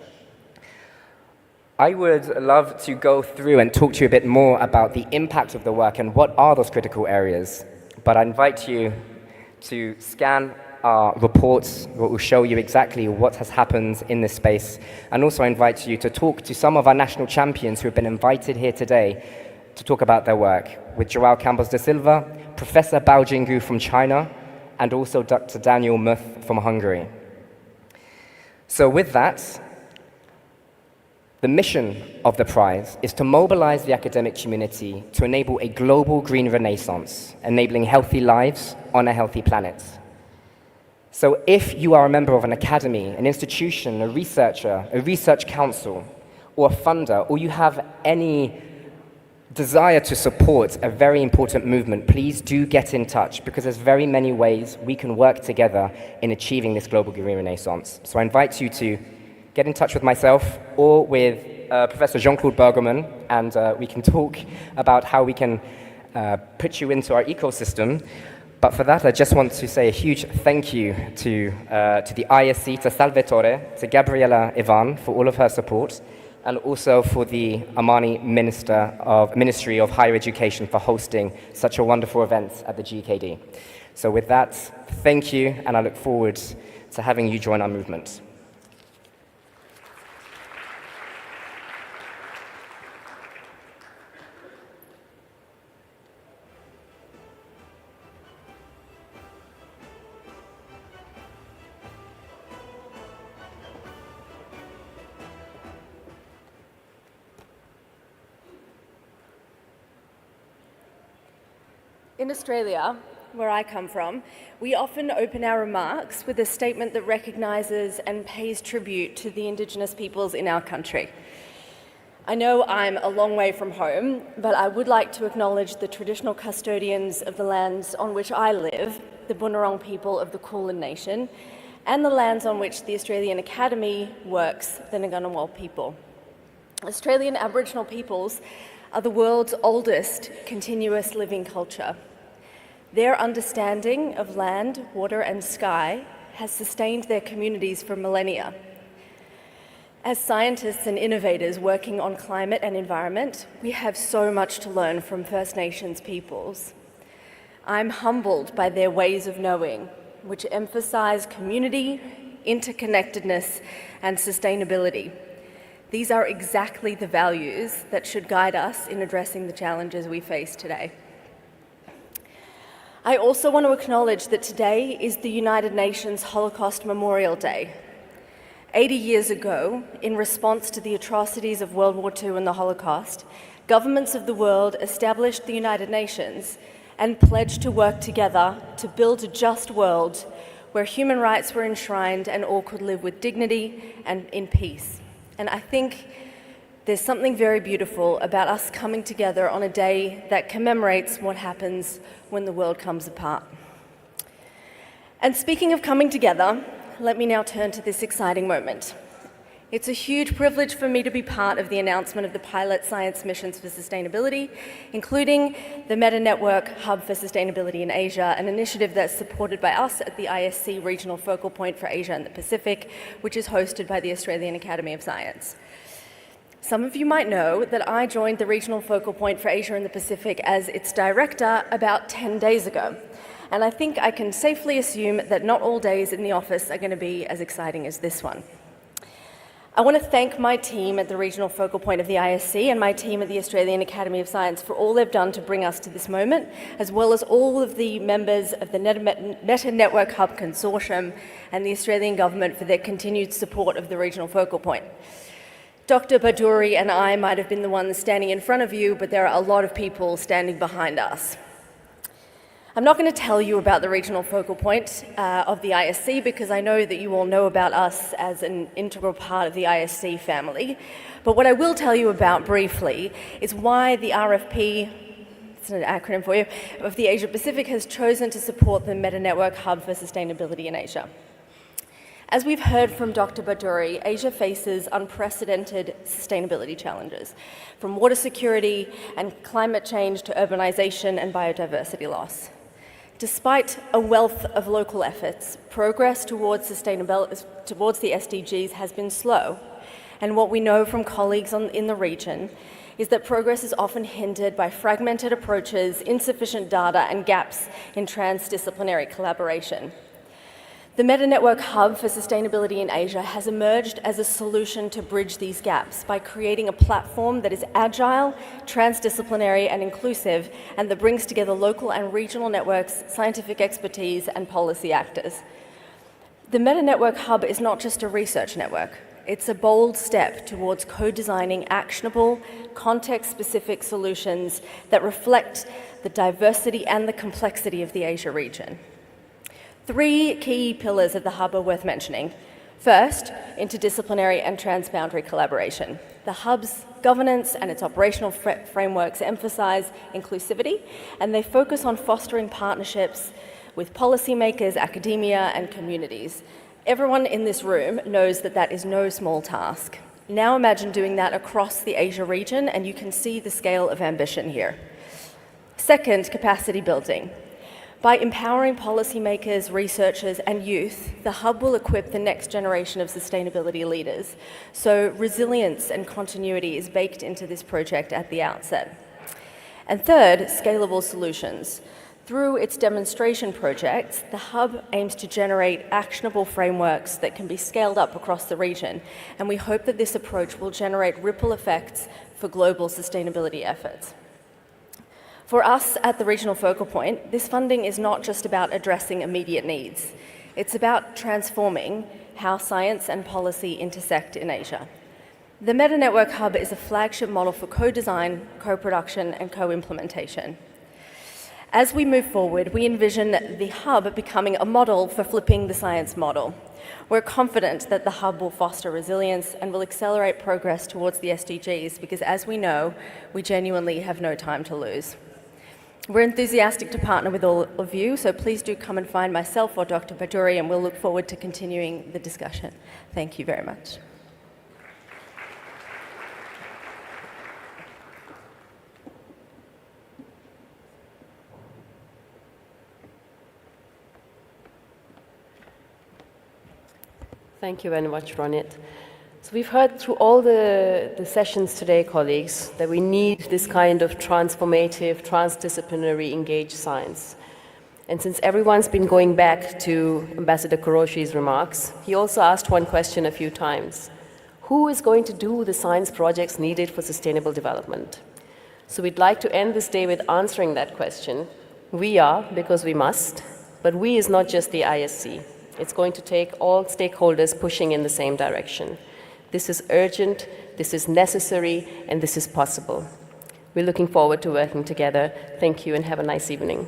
I would love to go through and talk to you a bit more about the impact of the work and what are those critical areas, but I invite you to scan our reports, what will show you exactly what has happened in this space, and also I invite you to talk to some of our national champions who have been invited here today to talk about their work, with João Campos da Silva, Professor Bao Jinggu from China, and also Dr. Daniel Muth from Hungary. So with that, the mission of the prize is to mobilize the academic community to enable a global green renaissance, enabling healthy lives on a healthy planet. So if you are a member of an academy, an institution, a researcher, a research council, or a funder, or you have any desire to support a very important movement, please do get in touch, because there's very many ways we can work together in achieving this global green renaissance. So I invite you to get in touch with myself or with Professor Jean-Claude Bergerman, and we can talk about how we can put you into our ecosystem. But for that, I just want to say a huge thank you to the ISC, to Salvatore, to Gabriella Ivan for all of her support, and also for the Amani Ministry of Higher Education for hosting such a wonderful event at the GKD. So with that, thank you, and I look forward to having you join our movement. In Australia, where I come from, we often open our remarks with a statement that recognises and pays tribute to the Indigenous peoples in our country. I know I'm a long way from home, but I would like to acknowledge the traditional custodians of the lands on which I live, the Bunurong people of the Kulin Nation, and the lands on which the Australian Academy works, the Ngunnawal people. Australian Aboriginal peoples are the world's oldest continuous living culture. Their understanding of land, water, and sky has sustained their communities for millennia. As scientists and innovators working on climate and environment, we have so much to learn from First Nations peoples. I'm humbled by their ways of knowing, which emphasize community, interconnectedness, and sustainability. These are exactly the values that should guide us in addressing the challenges we face today. I also want to acknowledge that today is the United Nations Holocaust Memorial Day. 80 years ago, in response to the atrocities of World War II and the Holocaust, governments of the world established the United Nations and pledged to work together to build a just world where human rights were enshrined and all could live with dignity and in peace. And I think there's something very beautiful about us coming together on a day that commemorates what happens when the world comes apart. And speaking of coming together, let me now turn to this exciting moment. It's a huge privilege for me to be part of the announcement of the pilot science missions for sustainability, including the Meta Network Hub for Sustainability in Asia, an initiative that's supported by us at the ISC Regional Focal Point for Asia and the Pacific, which is hosted by the Australian Academy of Science. Some of you might know that I joined the Regional Focal Point for Asia and the Pacific as its director about 10 days ago. And I think I can safely assume that not all days in the office are going to be as exciting as this one. I want to thank my team at the Regional Focal Point of the ISC and my team at the Australian Academy of Science for all they've done to bring us to this moment, as well as all of the members of the Meta Network Hub Consortium and the Australian Government for their continued support of the Regional Focal Point. Dr. Baduri and I might have been the ones standing in front of you, but there are a lot of people standing behind us. I'm not going to tell you about the Regional Focal Point of the ISC because I know that you all know about us as an integral part of the ISC family. But what I will tell you about briefly is why the RFP, it's an acronym for you, of the Asia Pacific has chosen to support the Meta Network Hub for Sustainability in Asia. As we've heard from Dr. Baduri, Asia faces unprecedented sustainability challenges, from water security and climate change to urbanization and biodiversity loss. Despite a wealth of local efforts, progress towards the SDGs has been slow. And what we know from colleagues in the region is that progress is often hindered by fragmented approaches, insufficient data, and gaps in transdisciplinary collaboration. The Meta Network Hub for Sustainability in Asia has emerged as a solution to bridge these gaps by creating a platform that is agile, transdisciplinary, and inclusive, and that brings together local and regional networks, scientific expertise, and policy actors. The Meta Network Hub is not just a research network. It's a bold step towards co-designing actionable, context-specific solutions that reflect the diversity and the complexity of the Asia region. 3 key pillars of the Hub are worth mentioning. First, interdisciplinary and transboundary collaboration. The Hub's governance and its operational frameworks emphasize inclusivity, and they focus on fostering partnerships with policymakers, academia, and communities. Everyone in this room knows that that is no small task. Now imagine doing that across the Asia region, and you can see the scale of ambition here. Second, capacity building. By empowering policymakers, researchers, and youth, the Hub will equip the next generation of sustainability leaders. So resilience and continuity is baked into this project at the outset. And third, scalable solutions. Through its demonstration projects, the Hub aims to generate actionable frameworks that can be scaled up across the region, and we hope that this approach will generate ripple effects for global sustainability efforts. For us at the Regional Focal Point, this funding is not just about addressing immediate needs. It's about transforming how science and policy intersect in Asia. The Meta Network Hub is a flagship model for co-design, co-production, and co-implementation. As we move forward, we envision the Hub becoming a model for flipping the science model. We're confident that the Hub will foster resilience and will accelerate progress towards the SDGs because, as we know, we genuinely have no time to lose. We're enthusiastic to partner with all of you, so please do come and find myself or Dr. Bajuri, and we'll look forward to continuing the discussion. Thank you very much. Thank you very much, Ronit. So we've heard through all the sessions today, colleagues, that we need this kind of transformative, transdisciplinary, engaged science. And since everyone's been going back to Ambassador Kuroshi's remarks, he also asked one question a few times. Who is going to do the science projects needed for sustainable development? So we'd like to end this day with answering that question. We are, because we must, but we is not just the ISC. It's going to take all stakeholders pushing in the same direction. This is urgent, this is necessary, and this is possible. We're looking forward to working together. Thank you and have a nice evening.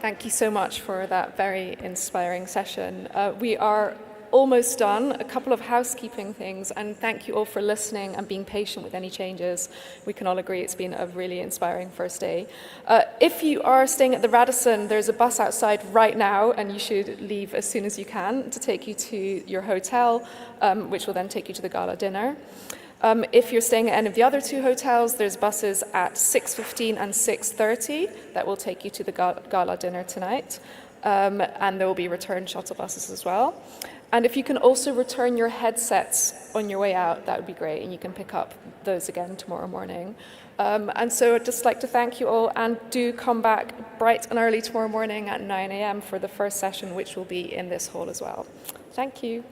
Thank you so much for that very inspiring session. We are almost done. A couple of housekeeping things, and thank you all for listening and being patient with any changes. We can all agree it's been a really inspiring first day. If you are staying at the Radisson, there's a bus outside right now, and you should leave as soon as you can to take you to your hotel, which will then take you to the gala dinner. If you're staying at any of the other two hotels, there's buses at 6:15 and 6:30 that will take you to the gala dinner tonight. And there will be return shuttle buses as well. And if you can also return your headsets on your way out, that would be great, and you can pick up those again tomorrow morning. And so I'd just like to thank you all, and do come back bright and early tomorrow morning at 9 a.m. for the first session, which will be in this hall as well. Thank you.